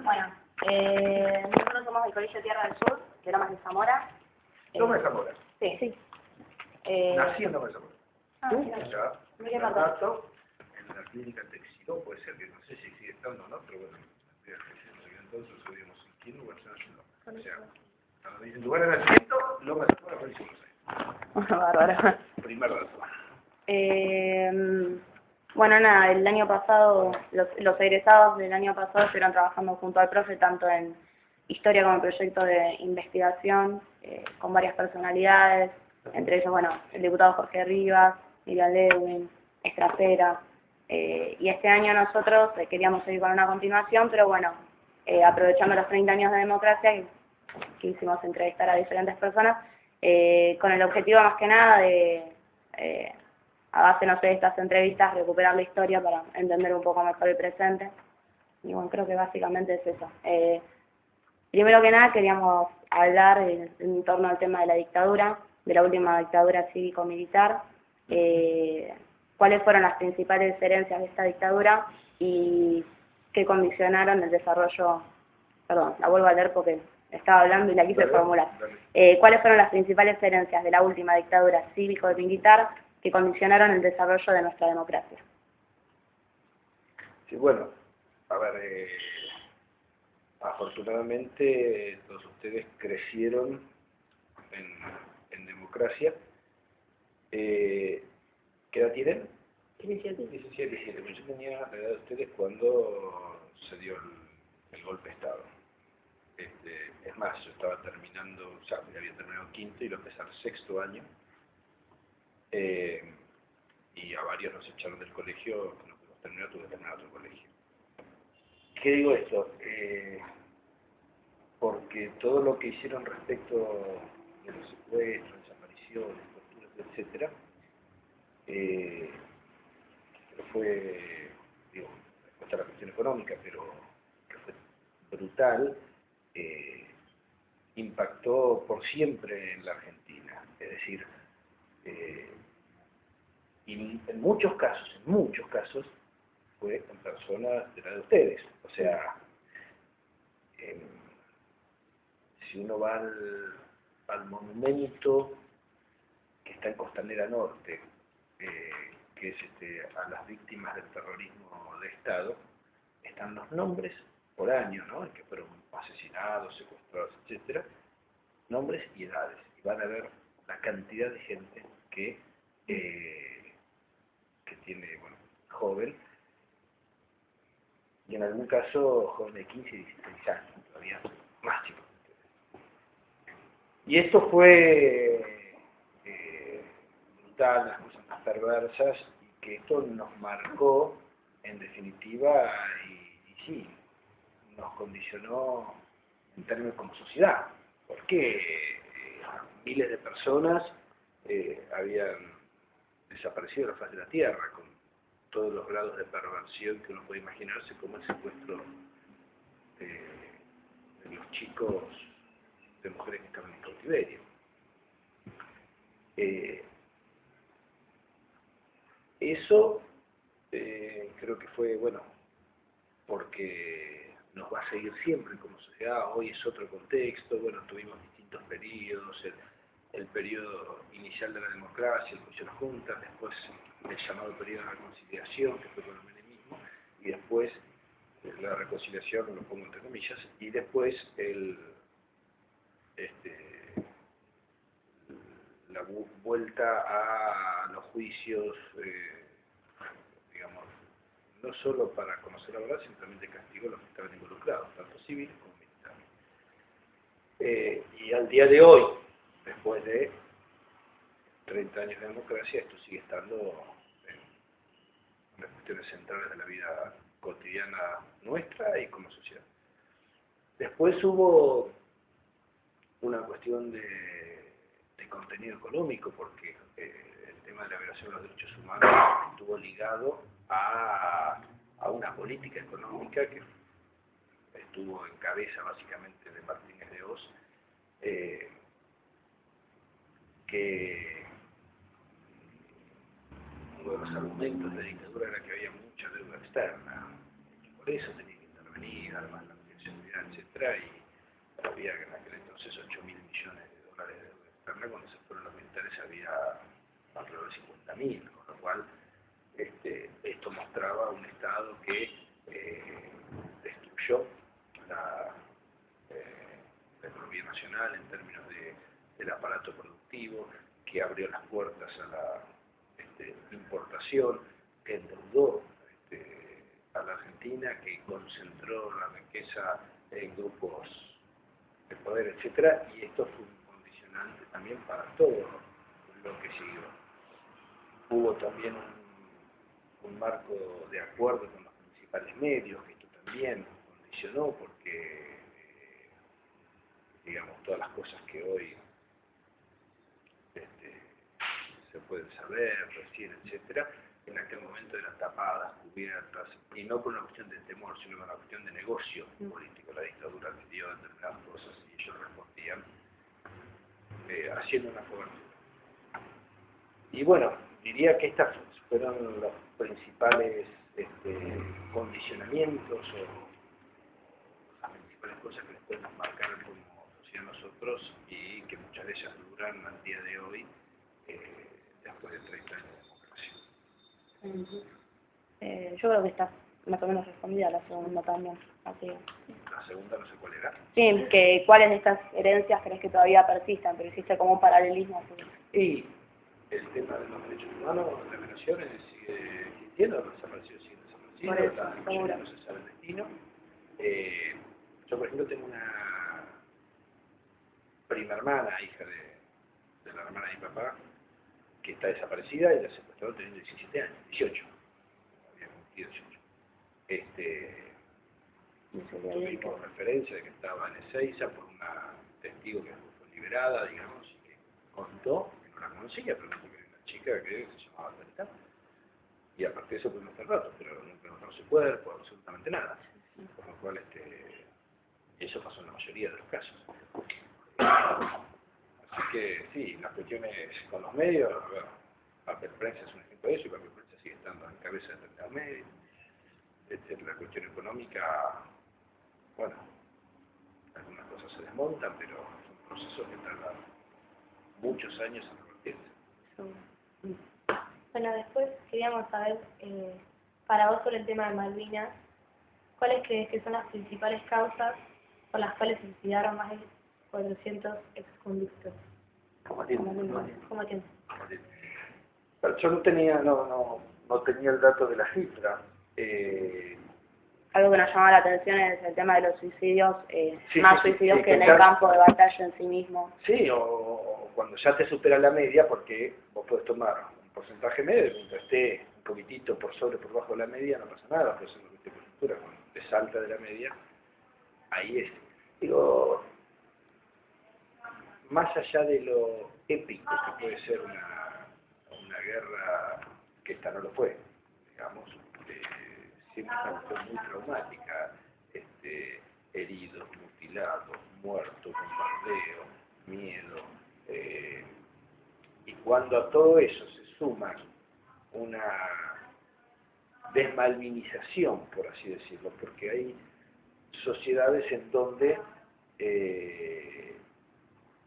Bueno, nosotros somos del Colegio Tierra del Sur, de Lomas de Zamora. Lomas de Zamora. Sí. Nací en Lomas de Zamora. ¿Tú? Ya, ¿De qué un parte? rato, en la clínica Texidó, puede ser que no sé si sigue estando o no, pero bueno, entonces subimos en Quino, Barcelona, o sea, cuando dicen lugar de nacimiento, Lomas de Zamora, Provincia de Buenos Aires. Bárbaro. Primer dato. Bueno, nada, el año pasado, los egresados del año pasado estuvieron trabajando junto al profe tanto en historia como en proyecto de investigación, con varias personalidades, entre ellos, bueno, el diputado Jorge Rivas, Miriam Lewin, Estrafera, y este año nosotros queríamos seguir con una continuación, pero bueno, aprovechando los 30 años de democracia, que hicimos entrevistar a diferentes personas, con el objetivo más que nada de, a base, no sé, de estas entrevistas, recuperar la historia para entender un poco mejor el presente. Y bueno, creo que básicamente es eso. Primero que nada queríamos hablar en torno al tema de la dictadura, de la última dictadura cívico-militar, cuáles fueron las principales herencias de esta dictadura y qué condicionaron el desarrollo, perdón, la vuelvo a leer porque estaba hablando y la quise formular. ¿Cuáles fueron las principales herencias de la última dictadura cívico-militar que condicionaron el desarrollo de nuestra democracia? Sí, bueno, a ver, afortunadamente todos ustedes crecieron en democracia. ¿Qué edad tienen? 17. 17. Yo tenía la edad de ustedes cuando se dio el golpe de Estado. Es más, yo estaba terminando, o sea, había terminado quinto y lo empecé al sexto año. Y a varios nos echaron del colegio, que no pudimos terminar, tuve que terminar otro colegio. ¿Qué digo esto? Porque todo lo que hicieron respecto de los secuestros, desapariciones, torturas, etcétera, fue, digo, después está la cuestión económica, pero que fue brutal, impactó por siempre en la Argentina. Es decir, y en muchos casos, fue en personas de la de ustedes. O sea, si uno va al monumento que está en Costanera Norte, que es a las víctimas del terrorismo de Estado, están los nombres por año, ¿no? Que fueron asesinados, secuestrados, etcétera, nombres y edades. Y van a ver la cantidad de gente que tiene, bueno, joven, y en algún caso joven de 15 y 16 años, todavía más chicos. Y esto fue brutal, las cosas más perversas, y que esto nos marcó, en definitiva, y sí, nos condicionó en términos como sociedad, porque miles de personas habían desaparecido de la faz de la tierra, con todos los grados de perversión que uno puede imaginarse, como el secuestro de los chicos, de mujeres que estaban en cautiverio. Eso creo que fue, bueno, porque nos va a seguir siempre como sociedad. Hoy es otro contexto, bueno, tuvimos distintos periodos, el periodo inicial de la democracia, el juicio de las juntas, después el llamado periodo de reconciliación, que fue con el menemismo, y después la reconciliación, lo pongo entre comillas, y después la vuelta a los juicios, digamos, no solo para conocer la verdad, sino también de castigo a los que estaban involucrados, tanto civiles como militares. Y al día de hoy, después de 30 años de democracia, esto sigue estando en las cuestiones centrales de la vida cotidiana nuestra y como sociedad. Después hubo una cuestión de contenido económico, porque el tema de la violación de los derechos humanos estuvo ligado a una política económica que estuvo en cabeza básicamente de Martínez de Hoz, que uno de los argumentos de la dictadura era que había mucha deuda externa, y por eso tenía que intervenir, además la seguridad, etcétera, y había en aquel entonces 8.000 millones de dólares de deuda externa. Cuando se fueron los militares había alrededor de 50.000, con lo cual esto mostraba un Estado que destruyó la economía nacional en términos del aparato productivo, que abrió las puertas a la importación, que endeudó a la Argentina, que concentró la riqueza en grupos de poder, etcétera, y esto fue un condicionante también para todo lo que siguió. Hubo también un marco de acuerdo con los principales medios, que esto también condicionó, porque digamos, todas las cosas que hoy se pueden saber, recién, etcétera, en aquel momento eran tapadas, cubiertas, y no por una cuestión de temor, sino por una cuestión de negocio político. La dictadura pidió determinadas cosas y ellos respondían haciendo una cobertura. Y bueno, diría que estas fueron los principales condicionamientos o las principales cosas que les podemos marcar como sociedad nosotros, y que muchas de ellas duran al día de hoy, después de 30 años de democracia. Yo creo que está más o menos respondida la segunda también. Así. La segunda no sé cuál era. Sí, que cuáles de estas herencias crees que todavía persistan, pero hiciste como un paralelismo. Y el tema de los derechos humanos, las relaciones sigue existiendo, los desaparecidos siguen desaparecidos, las discusiones no se sabe el destino. Yo, por ejemplo, tengo una prima hermana, hija de la hermana de mi papá, que está desaparecida y la secuestraron teniendo 17 años, 18. Había cumplido 18. Tuvimos referencia de que estaba en Ezeiza por una testigo que fue liberada, digamos, y que contó, que no la conocía, pero que era una chica que se llamaba Talita. Y a partir de eso pudimos hacer rato, pero no encontramos su cuerpo, absolutamente nada. Por lo cual, eso pasó en la mayoría de los casos. Así que sí, las cuestiones con los medios, bueno, papel prensa es un ejemplo de eso, y papel prensa sigue estando en cabeza de determinados medios. La cuestión económica, bueno, algunas cosas se desmontan, pero son procesos que tardan muchos años en revertirse. Bueno, después queríamos saber, para vos sobre el tema de Malvinas, ¿cuáles crees que son las principales causas por las cuales se suicidaron más de 400 exconvictos? Combatientes. Yo no tenía el dato de la cifra. Algo que nos llamaba la atención es el tema de los suicidios, suicidios que en el ya, campo de batalla en sí mismo. Sí, o cuando ya te supera la media, porque vos podés tomar un porcentaje medio, mientras esté un poquitito por debajo de la media, no pasa nada, pero eso es lo que te coyuntura, cuando te salta de la media, ahí es. Digo, más allá de lo épico que puede ser una guerra, que esta no lo fue, digamos, siempre es una cuestión muy traumática, heridos, mutilados, muertos, bombardeo, miedo, y cuando a todo eso se suma una desmalvinización, por así decirlo, porque hay sociedades en donde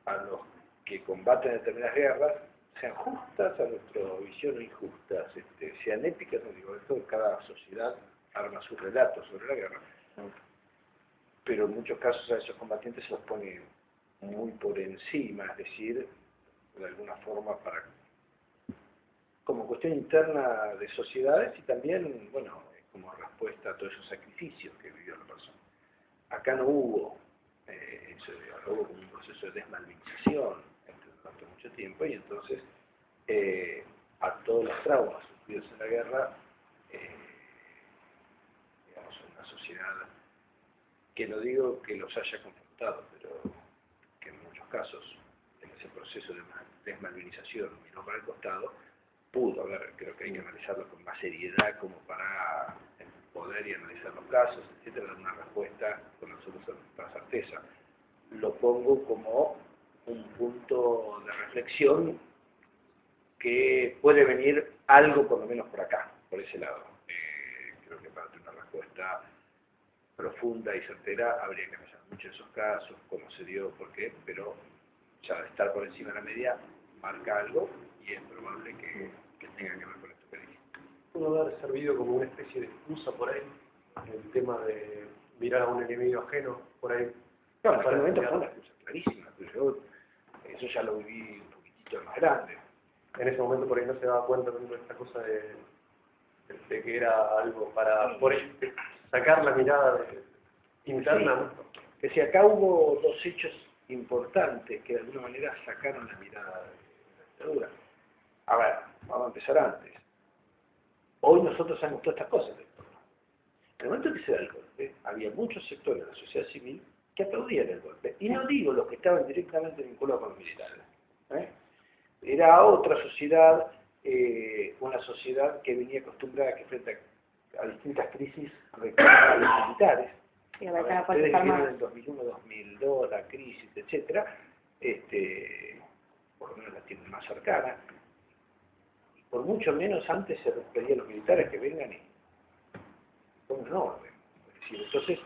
a los que combaten determinadas guerras, sean justas a nuestra visión o injustas, sean épicas, no digo esto, cada sociedad arma sus relatos sobre la guerra, pero en muchos casos a esos combatientes se los pone muy por encima, es decir, de alguna forma como cuestión interna de sociedades y también, bueno, como respuesta a todos esos sacrificios que vivió la persona. Acá no hubo eso, hubo como un proceso de desmalvinización durante mucho tiempo, y entonces a todos los traumas sufridos en la guerra, digamos, una sociedad que no digo que los haya confrontado, pero que en muchos casos en ese proceso de desmalvinización miró para el costado, pudo haber, creo que hay que analizarlo con más seriedad como para poder y analizar los casos, etcétera, dar una respuesta con absoluta certeza. Lo pongo como un punto de reflexión que puede venir algo por lo menos por acá, por ese lado. Creo que para tener una respuesta profunda y certera, habría que analizar muchos de esos casos, cómo se dio, por qué, pero ya estar por encima de la media marca algo y es probable que tenga que ver con esto que dije. Pudo haber servido como una especie de excusa por ahí, el tema de mirar a un enemigo ajeno, por ahí. No, en aquel momento fue una excusa clarísima, pero yo eso ya lo viví un poquitito más grande. En ese momento por ahí no se daba cuenta de esta cosa de que era algo para por ahí, sacar la mirada interna. ¿No? Que si acá hubo dos hechos importantes que de alguna manera sacaron la mirada de la dictadura. A ver, vamos a empezar antes. Hoy nosotros sabemos todas estas cosas. En el momento que se da el golpe, había muchos sectores de la sociedad civil que aplaudían el golpe. Y no digo los que estaban directamente vinculados con los militares. Era otra sociedad, una sociedad que venía acostumbrada a que frente a distintas crisis recurría a los militares. Ustedes vivieron en 2001, 2002, la crisis, etcétera, por lo menos la tienen más cercana. Y por mucho menos antes se pedía a los militares que vengan y pongan orden. Es decir, entonces,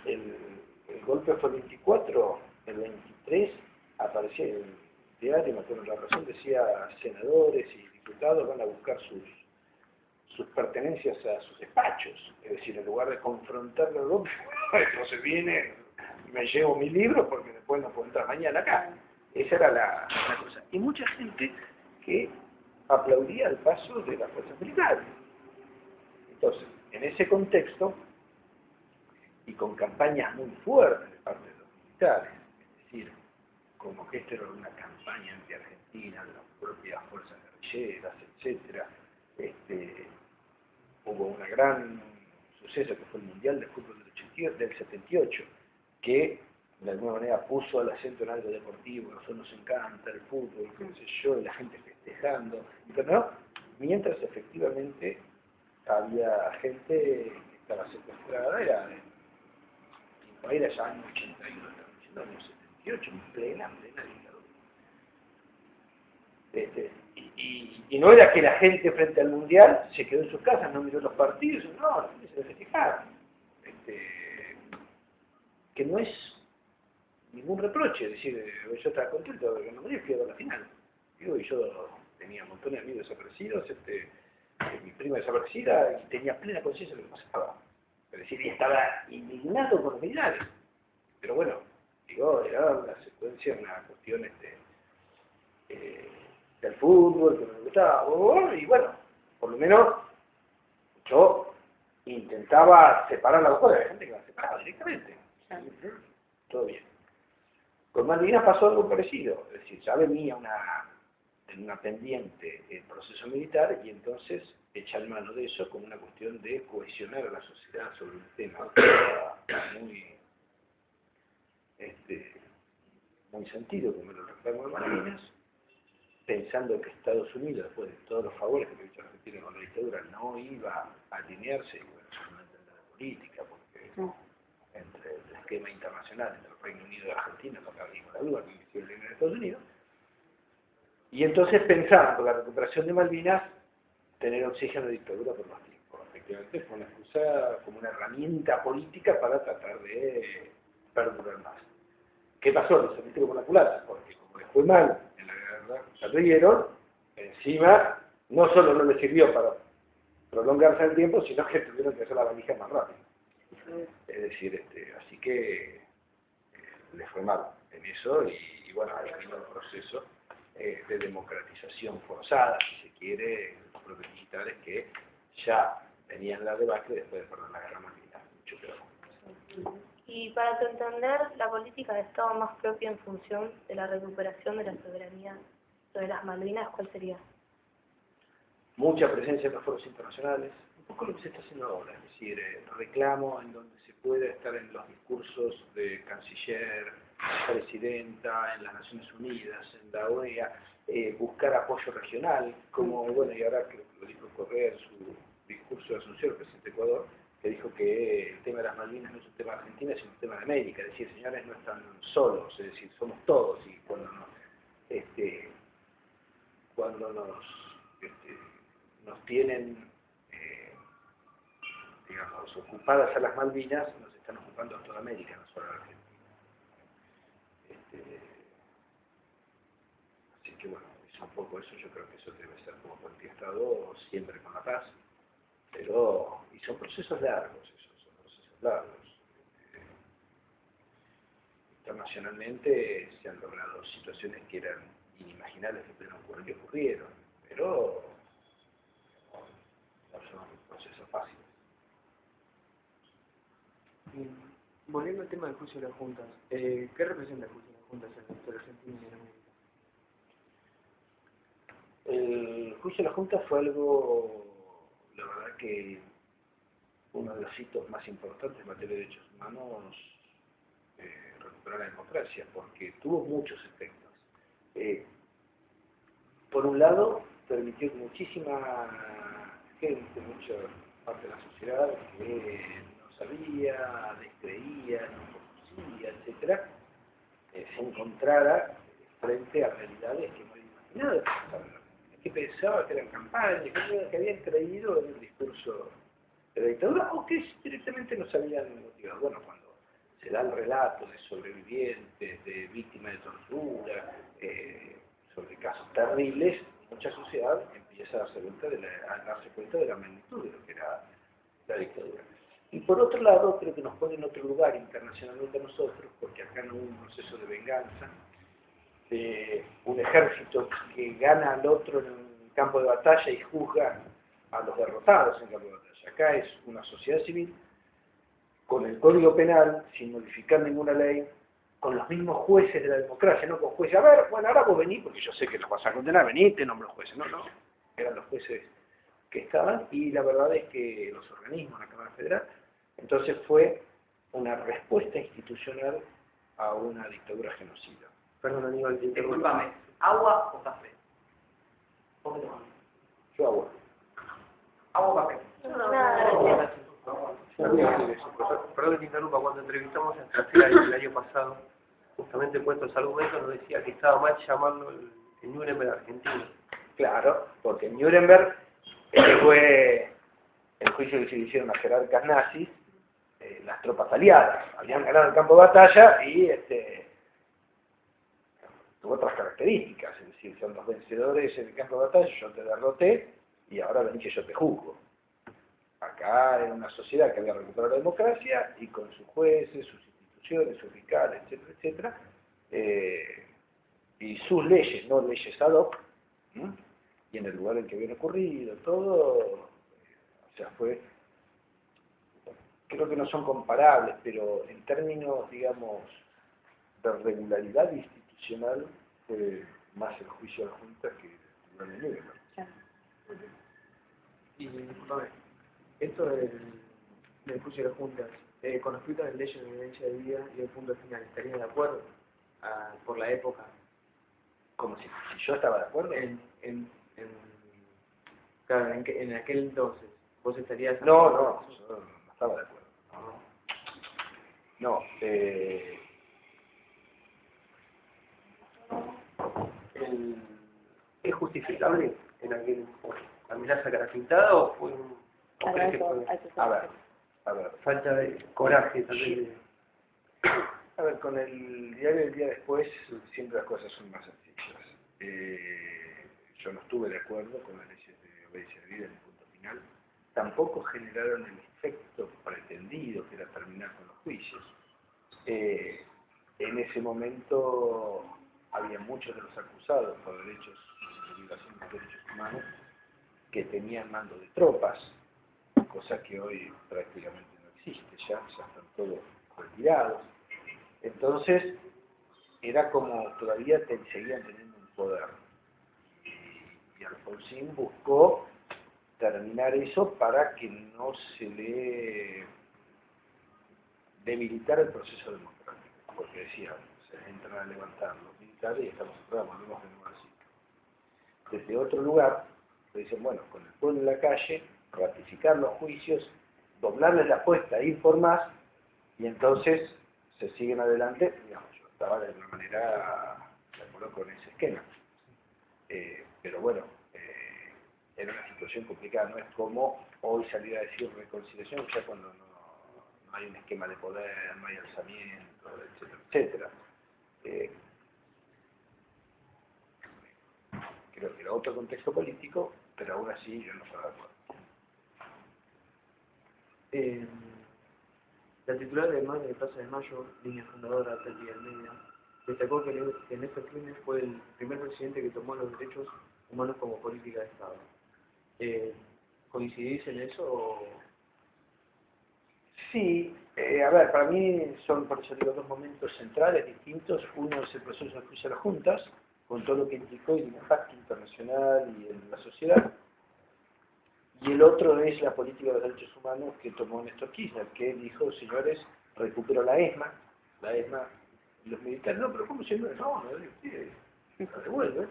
el golpe fue el 24, el 23 aparecía en el diario, me acuerdo en La Razón, decía senadores y diputados van a buscar sus pertenencias a sus despachos, es decir, en lugar de confrontarlo al golpe, entonces viene, me llevo mi libro porque después no puedo entrar mañana acá. Esa era la cosa. Y mucha gente que aplaudía el paso de las fuerzas militares. Entonces, en ese contexto, y con campañas muy fuertes de parte de los militares, es decir, como que esto era una campaña anti-argentina de las propias fuerzas guerrilleras, etcétera, hubo un gran suceso que fue el Mundial de Fútbol del 78, que de alguna manera puso el acento en algo deportivo, a nosotros nos encanta el fútbol, qué sé yo, y la gente festejando, pero no, mientras efectivamente había gente que estaba secuestrada, era ya en 81, estamos diciendo años 78, en plena dictadura. Y no era que la gente frente al Mundial se quedó en sus casas, no miró los partidos, no, la gente se lo festejaba. Que no es ningún reproche, es decir, yo estaba contento de que no me fui a ver la final. Digo, y yo tenía un montón de amigos desaparecidos, mi prima desaparecida, y tenía plena conciencia de lo que pasaba. Es decir, y estaba indignado con los militares. Pero bueno, digo, era una secuencia, una cuestión del fútbol, que me gustaba, y bueno, por lo menos yo intentaba separar la cosa de la gente que la separaba directamente. Todo bien. Con Malvinas pasó algo parecido, es decir, ya venía en una pendiente el proceso militar y entonces echar mano de eso como una cuestión de cohesionar a la sociedad sobre un tema muy sentido, como el reclamo de Malvinas, pensando que Estados Unidos, después de todos los favores que le hizo Argentina con la dictadura, no iba a alinearse, y bueno, eso no entender la política, porque entre el esquema internacional, entre el Reino Unido y Argentina, no cabe ninguna duda que quisieron alinear a Estados Unidos, y entonces pensando la recuperación de Malvinas, tener oxígeno de dictadura por más tiempo. Efectivamente fue una excusa como una herramienta política para tratar de perdurar más. ¿Qué pasó? Les saliste como la culata, porque como les fue mal en la guerra, la tuvieron, encima no solo no les sirvió para prolongarse el tiempo, sino que tuvieron que hacer la valija más rápido. Es decir, así que les fue mal en eso y bueno, ahí vino el proceso de democratización forzada, si se quiere, los propios militares que ya tenían la debacle después de perder la guerra malvina, mucho peor. Y para tu entender, la política de Estado más propia en función de la recuperación de la soberanía sobre las Malvinas, ¿cuál sería? Mucha presencia en los foros internacionales, un poco lo que se está haciendo ahora, es decir, reclamo en donde se puede estar en los discursos de canciller, presidenta, en las Naciones Unidas, en la OEA, buscar apoyo regional, como, bueno, y ahora creo que lo dijo Correa en su discurso de Asunción, el presidente de Ecuador, que dijo que el tema de las Malvinas no es un tema de Argentina, sino un tema de América, es decir, señores, no están solos, es decir, somos todos, y cuando nos tienen digamos, ocupadas a las Malvinas, nos están ocupando a toda América, no solo a la Argentina. Así que bueno, es un poco eso, yo creo que eso debe ser como contestado siempre con la paz, pero, y son procesos largos, esos son procesos largos. Internacionalmente se han logrado situaciones que eran inimaginables que pudieron ocurrir y ocurrieron, pero no son procesos fáciles. Y volviendo al tema del juicio de las juntas, ¿qué representa el juicio de las juntas en la historia argentina y en América? El juicio de la Junta fue algo, la verdad que uno de los hitos más importantes en materia de derechos humanos, recuperar la democracia, porque tuvo muchos efectos. Por un lado, permitió que muchísima gente, mucha parte de la sociedad que no sabía, descreía, no conocía, etc., se encontrara frente a realidades que no había imaginado, que pensaba que eran campañas, que habían creído en el discurso de la dictadura o que directamente no se habían motivado. Bueno, cuando se dan relatos de sobrevivientes, de víctimas de tortura, sobre casos terribles, mucha sociedad empieza a darse cuenta de la magnitud de lo que era la dictadura. Y por otro lado, creo que nos pone en otro lugar internacionalmente a nosotros, porque acá no hubo un proceso de venganza, de un ejército que gana al otro en un campo de batalla y juzga a los derrotados en el campo de batalla. Acá es una sociedad civil con el Código Penal, sin modificar ninguna ley, con los mismos jueces de la democracia, no con jueces, a ver, bueno, ahora vos venís, porque yo sé que los vas a condenar, vení, te nombro jueces. No, no, eran los jueces que estaban, y la verdad es que los organismos, la Cámara Federal, entonces fue una respuesta institucional a una dictadura genocida. Perdón, Aníbal, te interrumpo. Disculpame, ¿agua o café? ¿Vos qué tomás? Yo agua. ¿Agua o café? Perdón que te interrumpa, cuando entrevistamos a Estrafera el año pasado, justamente puestos estos argumentos, nos decía que estaba mal llamarlo el Nuremberg argentino. Claro, porque en Nuremberg fue el juicio que se le hicieron a jerarcas nazis, las tropas aliadas, habían ganado el campo de batalla y tuvo otras características, es decir, son los vencedores en el campo de batalla, yo te derroté y ahora ven que yo te juzgo. Acá era una sociedad que había recuperado la democracia y con sus jueces, sus instituciones, sus fiscales, etcétera, etcétera, y sus leyes, no leyes ad hoc, y en el lugar en que habían ocurrido, todo, o sea, creo que no son comparables, pero en términos, digamos, de regularidad institucional, fue más el juicio de la Junta que el de Nuremberg. Y disculpame, esto del juicio de las juntas, con respecto a las leyes de violencia de vida y el punto final, ¿estarías de acuerdo por la época? Como si yo estaba de acuerdo. Claro, en aquel entonces, ¿vos estarías de No, acuerdo? yo no estaba de acuerdo. No, ¿Es justificable en aquel amenaza cara pintada o fue un... o crees que fue a ver, falta de coraje también? a ver, con el diario del día después siempre las cosas son más sencillas. Yo no estuve de acuerdo con las leyes de obediencia de vida en el punto final. Tampoco generaron el efecto pretendido que era terminar con los juicios. En ese momento había muchos de los acusados por delitos de violación de derechos humanos que tenían mando de tropas, cosa que hoy prácticamente no existe, ya están todos retirados. Entonces, era como todavía seguían teniendo un poder. Y Alfonsín buscó terminar eso para que no se le debilitara el proceso democrático, porque decía, se entran a levantar los militares y estamos atrás, volvemos de nuevo así. Desde otro lugar, le dicen, bueno, con el pueblo en la calle, ratificar los juicios, doblarles la apuesta, ir por más, y entonces se siguen adelante. Digamos, yo estaba de alguna manera de acuerdo con ese esquema. Pero bueno, en una situación complicada. No es como hoy salir a decir reconciliación, ya cuando no hay un esquema de poder, no hay alzamiento, etcétera, etcétera. Creo que era otro contexto político, pero aún así yo no estaba de acuerdo. La titular de Madre de Plaza de Mayo, línea fundadora Tati Almeida, destacó que en este crimen fue el primer presidente que tomó los derechos humanos como política de Estado. ¿Coincidís en eso o...? Sí, a ver, para mí son, por eso digo, dos momentos centrales distintos. Uno es el proceso de juicio a las juntas, con todo lo que implicó y el impacto internacional y en la sociedad. Y el otro es la política de los derechos humanos que tomó Néstor Kirchner, que dijo, señores, recupero la ESMA, y los militares, no, pero ¿cómo señores? No, la devuelven.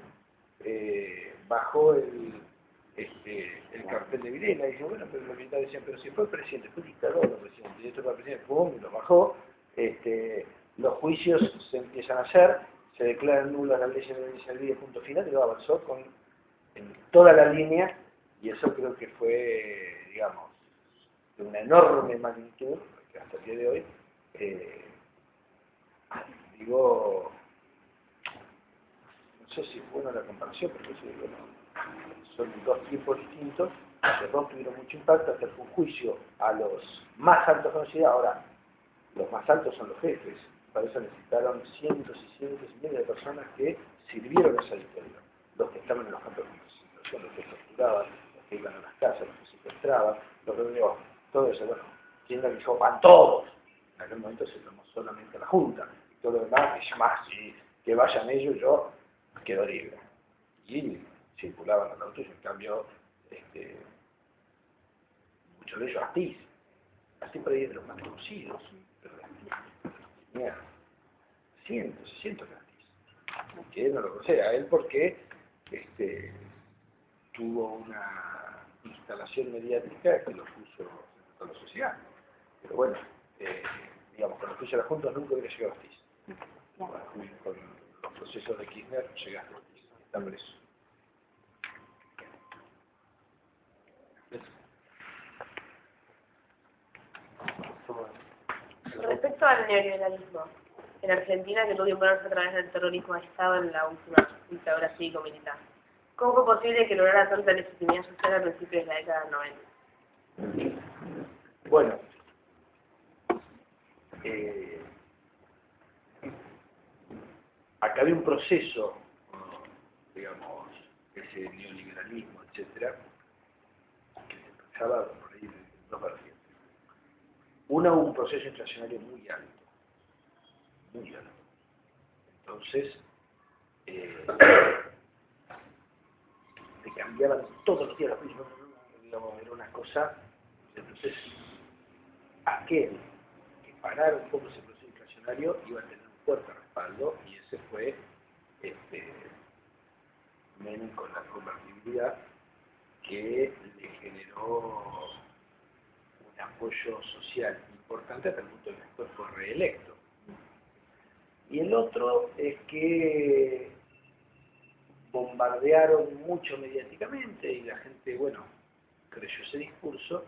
Bajó el cartel de Videla y dijo, bueno, pero los militares decían, pero si fue presidente, fue dictador el presidente, y esto fue presidente, pum, y lo bajó. Los juicios se empiezan a hacer, se declaran nulas las leyes de iniciativa, punto final, y lo avanzó en toda la línea. Y eso creo que fue, digamos, de una enorme magnitud, que hasta el día de hoy, digo, no sé si es buena la comparación, pero yo digo, no, son dos tiempos distintos, los dos tuvieron mucho impacto, hasta fue un juicio a los más altos de la sociedad. Ahora, los más altos son los jefes, para eso necesitaron cientos y cientos y miles de personas que sirvieron esa dictadura, los que estaban en los campos de concentración, los que torturaban, que iban a las casas, los que secuestraban, los que digo, todo eso, bueno, Kirchner dijo, van todos. En aquel momento se tomó solamente la Junta, y todo lo demás, y más, y que vayan ellos, yo quedo libre. Y circulaban los autos, y en cambio, muchos de ellos Astiz por ahí es de los más conocidos, pero tenía cientos y cientos de Astiz, que no lo conoce a él porque tuvo una instalación mediática que lo puso en la sociedad. Pero bueno, digamos, con los juicios a las juntas nunca hubiera llegado a Astiz. Con los procesos de Kirchner llegaste a Astiz, está preso. Respecto al neoliberalismo, en Argentina, que tuvo que imponerse a través del terrorismo de Estado en la última dictadura cívico-militar, ¿cómo fue posible que lograra tanta legitimidad social a principios de la década del 90? Bueno, acá había un proceso, digamos, ese neoliberalismo, etcétera, que se expresaba por ahí de dos vertientes. Una, un proceso inflacionario muy alto. Entonces, te cambiaban todos los días los precios, digamos, era una cosa. Entonces, aquel que parara un poco ese proceso inflacionario iba a tener un fuerte respaldo, y ese fue Menem con la convertibilidad, que le generó un apoyo social importante hasta el punto de que después fue reelecto. Y el otro es que bombardearon mucho mediáticamente y la gente, bueno, creyó ese discurso,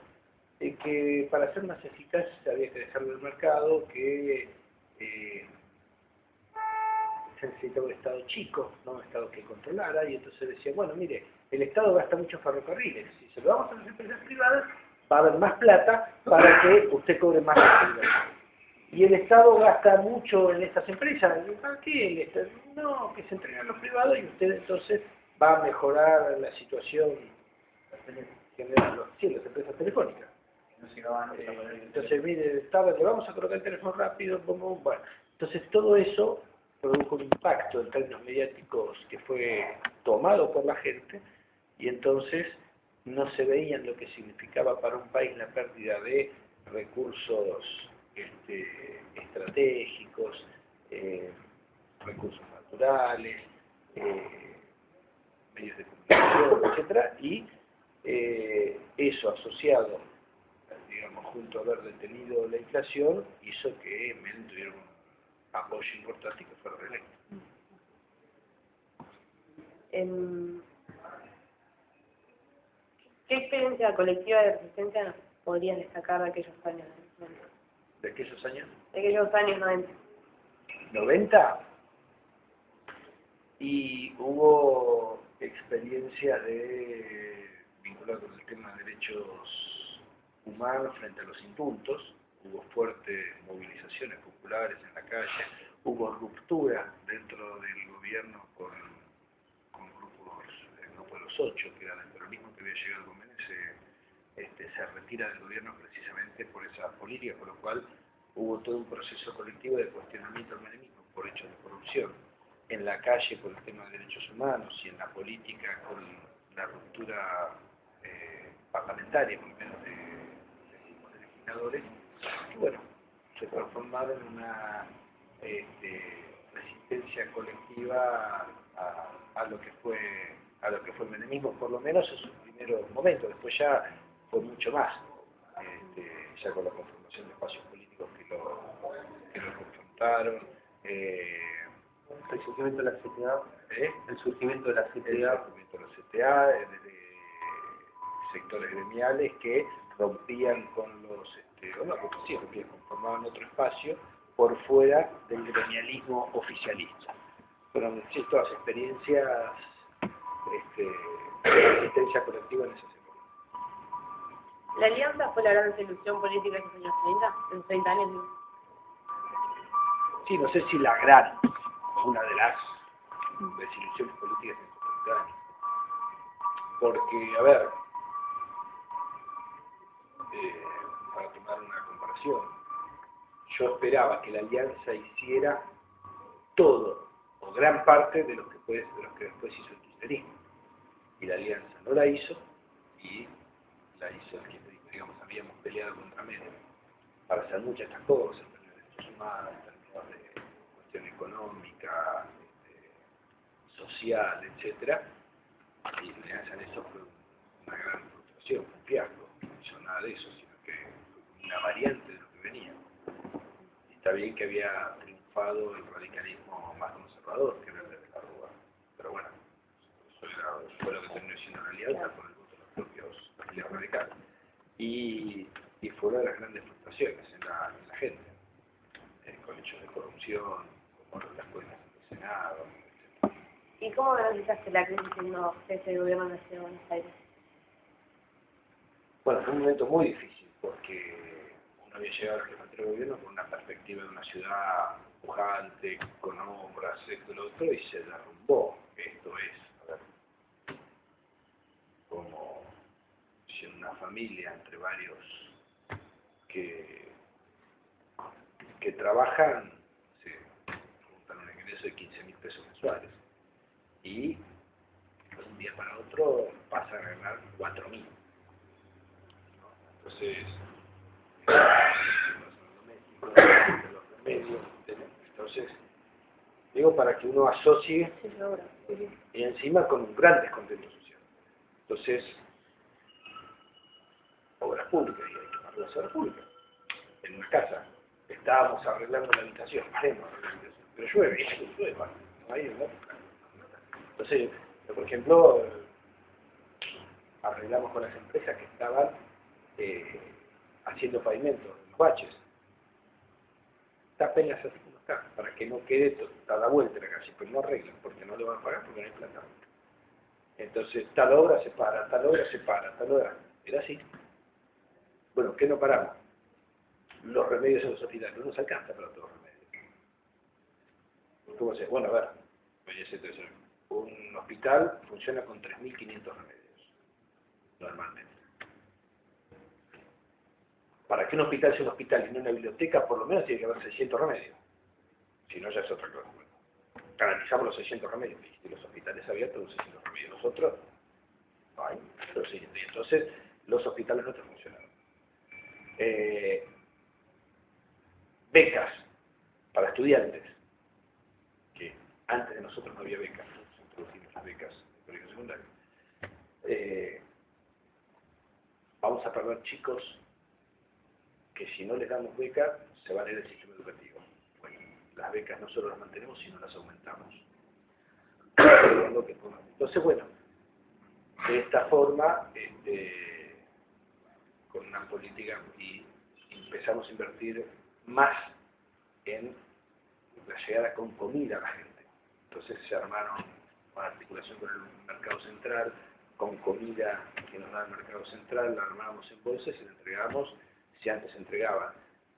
de que para ser más eficaz había que dejarlo del mercado, que se necesitaba un Estado chico, no un Estado que controlara, y entonces decía, bueno, mire, el Estado gasta mucho en ferrocarriles, si se lo damos a las empresas privadas, va a haber más plata para que usted cobre más actividad. Y el Estado gasta mucho en estas empresas, ¿para qué? No, que se entreguen a los privados y usted entonces va a mejorar la situación general, las empresas telefónicas. Entonces, mire, el Estado, le vamos a colocar el teléfono rápido, bueno. Entonces todo eso produjo un impacto en términos mediáticos que fue tomado por la gente, y entonces no se veía lo que significaba para un país la pérdida de recursos estratégicos, recursos naturales, medios de comunicación, etcétera, y eso asociado, digamos, junto a haber detenido la inflación, hizo que Menem tuviera un apoyo importante y que fuera reelecto. ¿Qué experiencia colectiva de resistencia podrías destacar de aquellos años? ¿De aquellos años? De aquellos años 90. 90, y hubo experiencias vinculadas con el tema de derechos humanos frente a los indultos, hubo fuertes movilizaciones populares en la calle, hubo ruptura dentro del gobierno con grupos, el grupo de los 8, que era del peronismo que había llegado con Menem, se retira del gobierno precisamente por esa política, por lo cual hubo todo un proceso colectivo de cuestionamiento al menemismo por hechos de corrupción, en la calle por el tema de derechos humanos y en la política con la ruptura parlamentaria, por lo menos de grupos de legisladores, y bueno, se transformaron en una resistencia colectiva a lo que fue el menemismo, por lo menos en sus primeros momentos. Después ya fue mucho más, ya con la conformación de espacios políticos que lo confrontaron. El surgimiento de la CTA, El surgimiento de la CTA, desde sectores gremiales que rompían con los, conformaban otro espacio por fuera del gremialismo oficialista. Fueron todas experiencias de resistencia colectiva en ese sector. ¿La alianza fue la gran solución política de los años 30? En 30 años, digo. Sí, no sé si la gran, una de las desilusiones políticas en estos 30 años. Porque, a ver, para tomar una comparación, yo esperaba que la alianza hiciera todo, o gran parte de lo que después hizo el kirchnerismo. Y la alianza no la hizo, y la hizo el kirchnerismo. Digamos, habíamos peleado contra Menem para hacer muchas de estas cosas, en términos de derechos humanos, en términos de cuestión económica, social, etcétera. Y la alianza en eso fue una gran frustración, un fiasco. No hizo nada de eso, sino que fue una variante de lo que venía. Y está bien que había triunfado el radicalismo más conservador, que era el de la Rúa. Pero bueno, eso fue lo que terminó siendo una alianza por el voto de los propios afiliados radicales. Y fue una de las grandes frustraciones en la gente, con hechos de corrupción, como las cuentas del Senado, etc. ¿Y cómo garantizaste la crisis siendo jefe de gobierno de la Ciudad de Buenos Aires? Bueno, fue un momento muy difícil, porque uno había llegado al jefe de gobierno con una perspectiva de una ciudad pujante, con obras, esto y lo otro, y se derrumbó. Esto es, a ver, como si en una familia entre varios que trabajan, se juntan un ingreso de 15.000 pesos mensuales, y de un día para otro pasa a ganar 4.000. Entonces, los remedios, entonces, digo para que uno asocie, y encima con un gran descontento social. Entonces, obras públicas, y hay que pagar las obras públicas. En una casa, estábamos arreglando la habitación, pero llueve, no hay una. Entonces, por ejemplo, arreglamos con las empresas que estaban haciendo pavimento en los baches. Tápenlas así como está, para que no quede toda vuelta la calle, pero no arreglan, porque no lo van a pagar porque no hay plata. Entonces, tal obra se para, tal obra se para, tal obra. Era así. Bueno, ¿qué no paramos? Los remedios en los hospitales. No nos alcanza para todos los remedios. ¿Cómo se? Bueno, a ver, un hospital funciona con 3.500 remedios, normalmente. Para que un hospital sea un hospital y no una biblioteca, por lo menos tiene que haber 600 remedios. Si no, ya es otra cosa. Bueno, garantizamos los 600 remedios. Y los hospitales abiertos, los 600 remedios. Nosotros, no hay los 600. Y entonces, los hospitales nuestros funcionaron. Becas para estudiantes, que antes de nosotros no había becas, nosotros introducimos las becas de colegio secundario. Vamos a perder chicos que si no les damos becas se van a ir del sistema educativo. Bueno, las becas no solo las mantenemos, sino las aumentamos. Entonces, bueno, de esta forma, con una política, y empezamos a invertir más en la llegada con comida a la gente. Entonces se armaron una articulación con el mercado central, con comida que nos da el mercado central, la armábamos en bolsas y la entregamos. Si antes se entregaban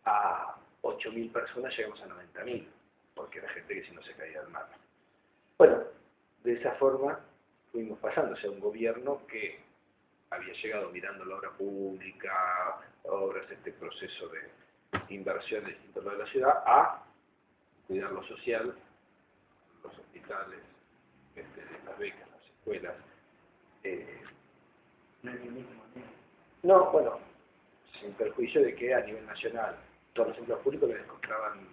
a 8.000 personas, llegamos a 90.000, porque era gente que si no se caía al mar. Bueno, de esa forma fuimos pasando, o sea, un gobierno que había llegado mirando la obra pública, obras, este proceso de inversión de distintos lados de la ciudad, a cuidar lo social, los hospitales, las becas, las escuelas. No, bueno, sin perjuicio de que a nivel nacional todos los empleados públicos les descontaban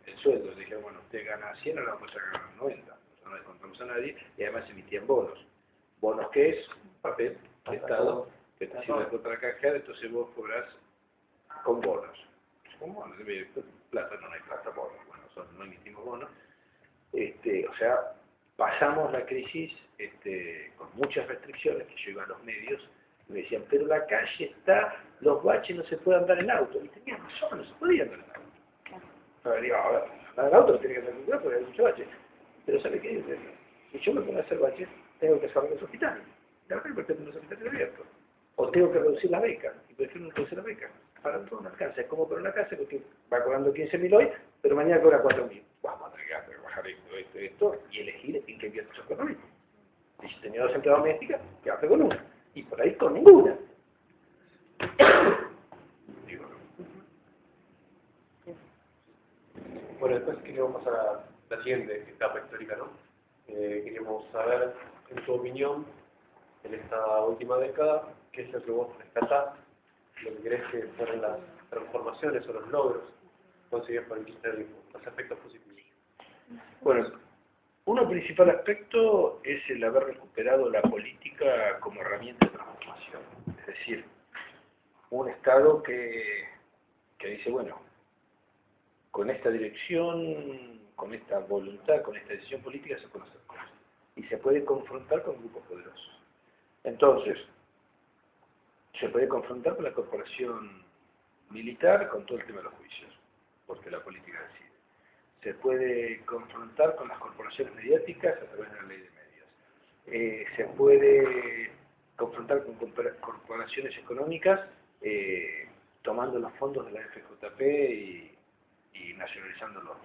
el sueldo. Le dijeron, bueno, usted gana 100, ahora vamos a ganar 90. Nosotros no descontamos a nadie y además emitían bonos. ¿Bonos qué es? Un papel de Estado que te sirve contra canjear, entonces vos cobrás con bonos. Con bonos, plata, no hay plata, bonos. Bueno, nosotros no emitimos bonos. O sea, pasamos la crisis con muchas restricciones, que yo iba a los medios y me decían, pero la calle está, los baches no se pueden andar en auto. Y tenía razón, no se podía andar en auto. Pero digo, a ver, andar en auto tiene que andar en cuidado porque hay mucho bache. Pero ¿sabe qué? Si yo me pongo a hacer baches, tengo que cerrar los hospitales. La verdad es que tengo los hospitales abiertos. O tengo que reducir las becas, y prefiero no reducir las becas. Para todo no alcanza, es como para una casa porque va cobrando 15.000 hoy, pero mañana cobra 4.000. Vamos a tener que bajar esto, y elegir en qué invierto esos 4.000. Y si tenía 2 empleadas domésticas, quedarse con una. Y por ahí con ninguna. Digo, Bueno, después queríamos pasar a la siguiente etapa histórica, ¿no? Queríamos saber, en tu opinión, en esta última década, qué es lo que vos rescatás, lo que crees que fueron las transformaciones o los logros conseguidos por el kirchnerismo, los aspectos positivos. bueno, uno principal aspecto es el haber recuperado la política como herramienta de transformación. Es decir, un Estado que dice, bueno, con esta dirección, con esta voluntad, con esta decisión política se pueden hacer cosas. Y se puede confrontar con grupos poderosos. Entonces, se puede confrontar con la corporación militar con todo el tema de los juicios, porque la política decide. Se puede confrontar con las corporaciones mediáticas a través de la ley de medios. Se puede confrontar con corporaciones económicas tomando los fondos de la FJP y nacionalizándolos.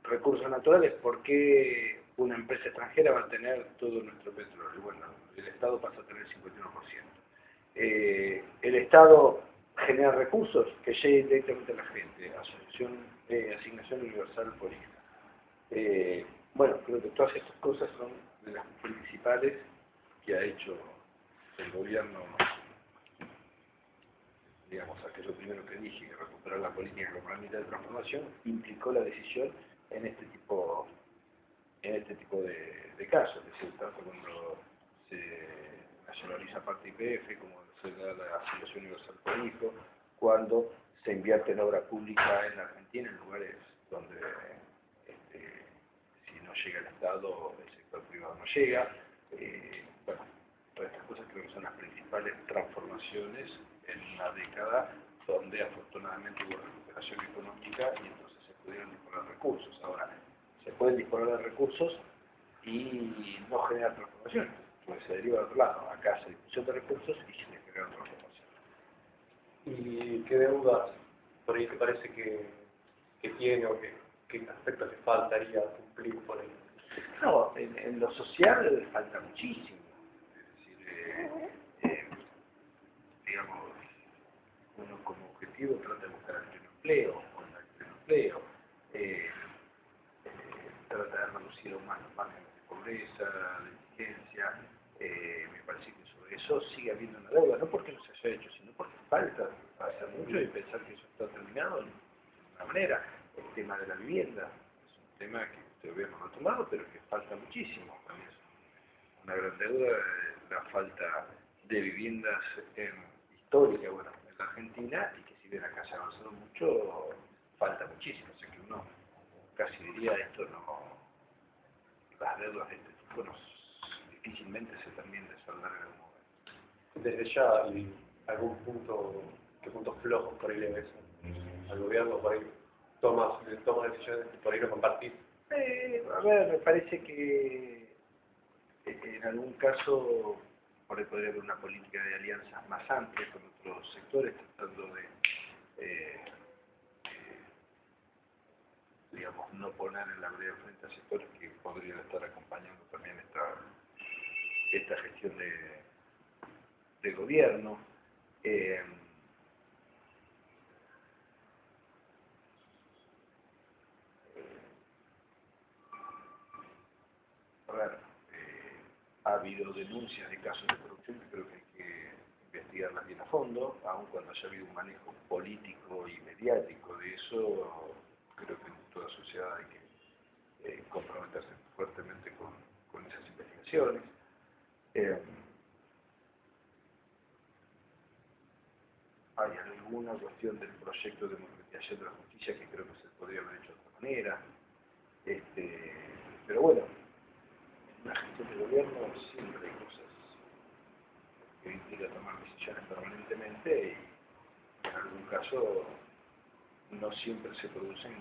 Recursos naturales, ¿por qué una empresa extranjera va a tener todo nuestro petróleo? Bueno, el Estado pasa a tener el 51%. El Estado genera recursos que lleguen directamente a la gente, asignación universal por hija. Bueno, creo que todas estas cosas son de las principales que ha hecho el gobierno, digamos, aquello primero que dije, que recuperar la política como herramienta de transformación, implicó la decisión en este tipo de casos, es decir, tanto cuando se nacionaliza parte IPF, como se da la asignación universal por hijo, cuando se invierte en obra pública en Argentina, en lugares donde si no llega el Estado, el sector privado no llega. Bueno, todas estas cosas creo que son las principales transformaciones en una década donde afortunadamente hubo recuperación económica y entonces se pudieron disponer de recursos. Ahora, se pueden disponer de recursos y no generar transformaciones, porque se deriva de otro lado. Acá se disposición de recursos y se generan transformaciones. ¿Y qué deudas por ahí te parece que tiene o qué aspectos le faltaría cumplir por ahí? No, en lo social falta muchísimo. Es decir, digamos, uno como objetivo trata de buscar el pleno empleo, con el pleno empleo, trata de reducir aún más los márgenes de pobreza, de indigencia. Me parece que sobre eso sigue habiendo una deuda, no porque no se haya hecho, sino porque falta hacer mucho y pensar que eso está terminado de alguna manera. El tema de la vivienda es un tema que este gobierno no ha tomado, pero que falta muchísimo. También es una gran deuda la falta de viviendas históricas, bueno, en la Argentina, y que si bien acá se ha avanzado mucho, falta muchísimo. O sea que uno casi diría esto no, las deudas de este tipo no, difícilmente se termine de saldar en algún momento. Desde ya, y algún punto, ¿qué puntos flojos por ahí le ves al gobierno? Por ahí tomas decisiones que por ahí no compartís. A ver, me parece que en algún caso por ahí podría haber una política de alianzas más amplia con otros sectores, tratando de, digamos, no poner en la vereda frente a sectores que podrían estar acompañando también esta gestión de gobierno. A ver, ha habido denuncias de casos de corrupción que creo que hay que investigarlas bien a fondo, aun cuando haya habido un manejo político y mediático de eso, creo que en toda sociedad hay que comprometerse fuertemente con esas investigaciones. Hay alguna cuestión del proyecto de democratización de la justicia que creo que se podría haber hecho de otra manera. Pero bueno, en la gestión del gobierno siempre hay cosas que implica tomar decisiones permanentemente y en algún caso no siempre se producen,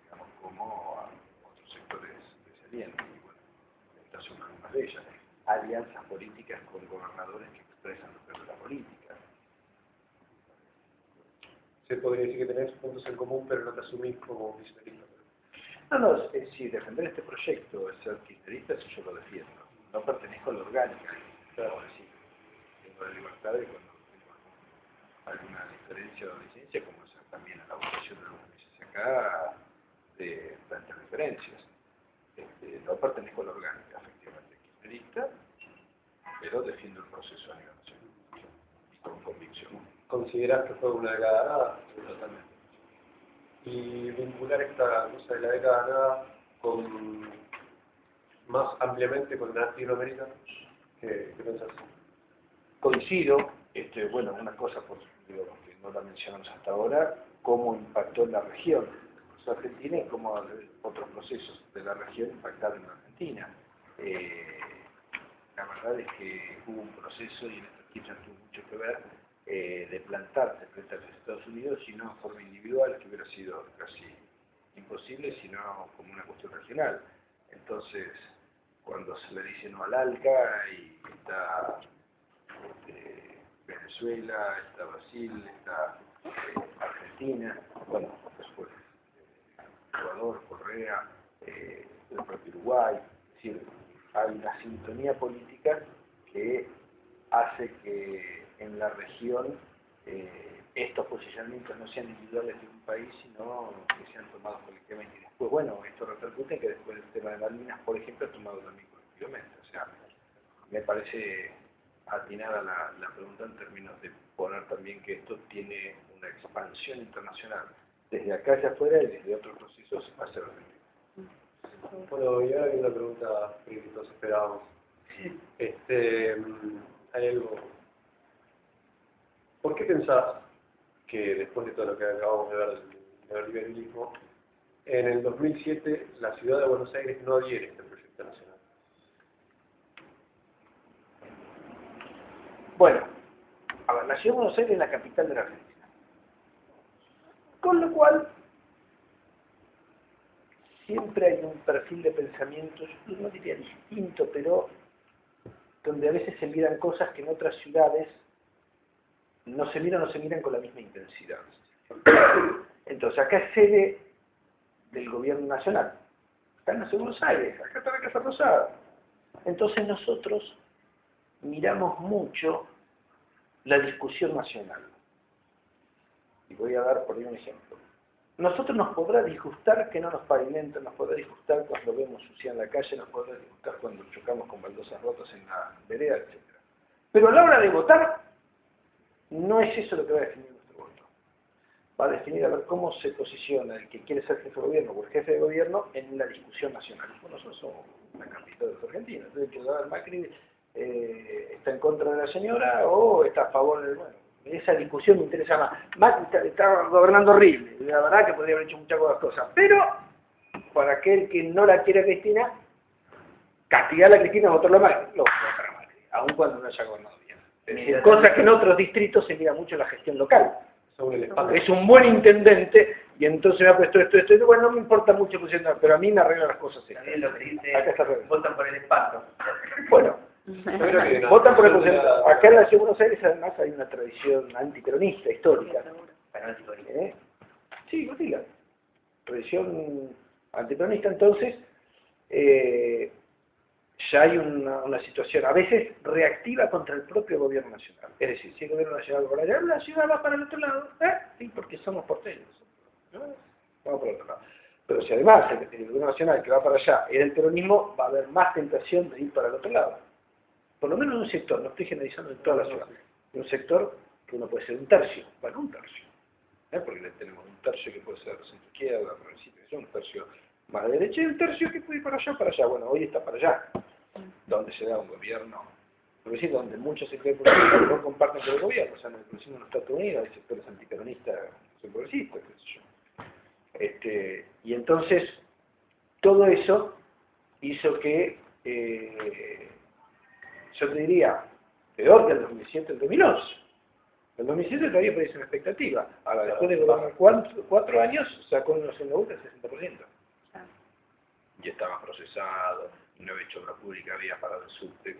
digamos, como a otros sectores desalientan. Y bueno, estas son algunas de ellas. Alianzas políticas con gobernadores que expresan lo que es de la política. Se podría decir que tenés puntos en común, pero no te asumís como kirchnerista. No, si defender este proyecto es ser kirchnerista, eso yo lo defiendo. No pertenezco a la orgánica, claro, decir, tengo la libertad de cuando tengo alguna diferencia o disidencia, como es también a la votación de lo que dice acá, de tantas diferencias. No pertenezco a la orgánica, efectivamente, kirchnerista, pero defiendo el proceso a nivel nacional, y con convicción. ¿Considerás que fue una década ganada? Totalmente. Y vincular esta cosa de la década ganada con más ampliamente con Latinoamérica, ¿qué pensás? Coincido, bueno, una cosa digo, que no la mencionamos hasta ahora, cómo impactó en la región, el proceso de Argentina y cómo otros procesos de la región impactaron en Argentina. La verdad es que hubo un proceso, y Néstor Kirchner tuvo mucho que ver, de plantarse frente a los Estados Unidos, y no en forma individual, que hubiera sido casi imposible, sino como una cuestión regional. Entonces, cuando se le dice no al ALCA, y está Venezuela, está Brasil, está Argentina, bueno, después Ecuador, Correa, el propio Uruguay, es decir, hay una sintonía política que hace que en la región estos posicionamientos no sean individuales de un país, sino que sean tomados colectivamente. Y después, bueno, esto repercute en que después el tema de Malvinas, por ejemplo, es tomado también colectivamente. O sea, me parece atinada la pregunta en términos de poner también que esto tiene una expansión internacional, desde acá hacia afuera y desde otros procesos hacia la Argentina. Bueno, y ahora hay una pregunta que todos esperábamos. Hay algo. ¿Por qué pensás que después de todo lo que acabamos de ver del neoliberalismo, en el 2007 la ciudad de Buenos Aires no adhiere a este proyecto nacional? Bueno, a ver, la ciudad de Buenos Aires es la capital de la Argentina. Con lo cual, siempre hay un perfil de pensamiento, yo no diría distinto, pero donde a veces se miran cosas que en otras ciudades no se miran con la misma intensidad. Entonces, acá es sede del gobierno nacional. Acá en la ciudad de Buenos Aires, acá está la Casa Rosada. Entonces nosotros miramos mucho la discusión nacional. Y voy a dar por ahí un ejemplo. Nosotros nos podrá disgustar que no nos pavimenten, nos podrá disgustar cuando vemos suciedad en la calle, nos podrá disgustar cuando chocamos con baldosas rotas en la vereda, etc. Pero a la hora de votar, no es eso lo que va a definir nuestro voto. Va a definir a ver cómo se posiciona el que quiere ser jefe de gobierno o el jefe de gobierno en la discusión nacional. Nosotros somos una capital de Argentina, entonces que el Macri está en contra de la señora o está a favor del bueno. Esa discusión me interesa más. Macri está gobernando horrible, la verdad que podría haber hecho muchas cosas, pero para aquel que no la quiere Cristina, castigar a la Cristina, votarlo a Macri, lo voy a votar a Macri, aun cuando no haya gobernado bien. Es decir, cosa que en otros distritos se mira mucho la gestión local. Sobre el espacio. Es un buen intendente y entonces me ha puesto esto, bueno, no me importa mucho, pero a mí me arregla las cosas. También lo que dice, Acá está al revés. votan por el espacio. Bueno, Yo creo que la votan por el situación de presidente. Acá en la Ciudad de Buenos Aires además hay una tradición antiperonista histórica. Fanático de ¿Eh? Sí, vos digas. Tradición antiperonista, entonces ya hay una situación a veces reactiva contra el propio gobierno nacional. Es decir, si el gobierno nacional va para allá, la ciudad va para el otro lado. Sí, porque somos porteños. ¿No? Vamos por el otro lado. Pero si además el gobierno nacional que va para allá es el peronismo, va a haber más tentación de ir para el otro lado. Por lo menos en un sector, no estoy generalizando en toda la ciudad. En un sector que uno puede ser un tercio, bueno, un tercio. Porque tenemos un tercio que puede ser centro izquierda, progresista, un tercio más derecha y un tercio que puede ir para allá. Bueno, hoy está para allá, donde se da un gobierno progresista, donde muchos sectores progresistas no comparten con el gobierno, o sea, en el progresismo no está todo unido, hay sectores antiperonistas, son progresistas, qué sé yo. Y entonces, todo eso hizo que, yo te diría, peor que el 2007, el 2011. El 2007 todavía parece una expectativa. Ahora, después de gobernar 4 años, sacó unos en la boca el 60%. Y estaba procesado, no había hecho obra pública, había parado el subte.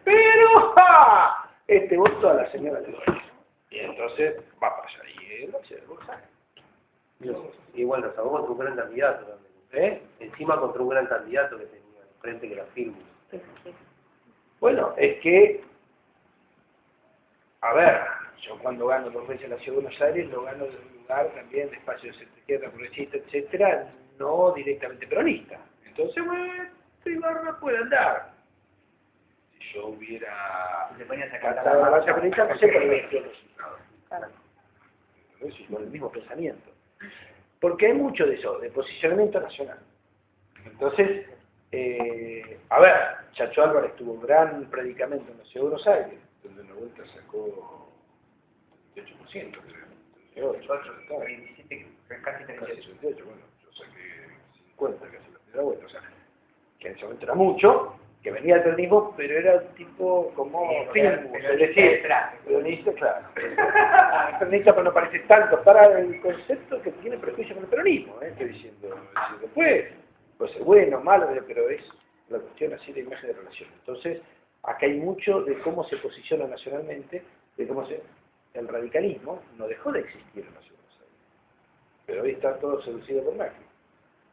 Pero, ¡ja! Votó a la señora de Lorenzo. Y entonces va para allá. Y él se lo sabe. Igual nos sacó contra un gran candidato también. Encima contra un gran candidato que tenía frente que la firma. Bueno, es que, a ver, yo cuando gano 2 veces la Ciudad de Buenos Aires, lo gano de un lugar también de espacio de centro-izquierda, progresista, etcétera, no directamente peronista. Entonces, bueno, Ibarra puede andar. Si yo hubiera cantado la marcha peronista, no sé por qué hubiera sido el resultado. Es con el mismo pensamiento. Porque hay mucho de eso, de posicionamiento nacional. Entonces, a ver, Chacho Álvarez tuvo un gran predicamento en la Ciudad de Buenos Aires, donde una vuelta sacó 28%, creo. 28, 27, casi 38. 28, bueno, yo saqué 50 casi la primera vuelta, o sea, que en ese momento era mucho, que venía del peronismo, pero era un tipo como Filmus, es decir, peronista, claro. Peronista, pero no parece tanto para el concepto que tiene prejuicio con el peronismo, estoy diciendo. Después, puede ser bueno, malo, pero es la cuestión así de imagen de relación. Entonces, acá hay mucho de cómo se posiciona nacionalmente, de cómo el radicalismo no dejó de existir en la Ciudad de Buenos Aires, pero hoy está todo seducido por Macri,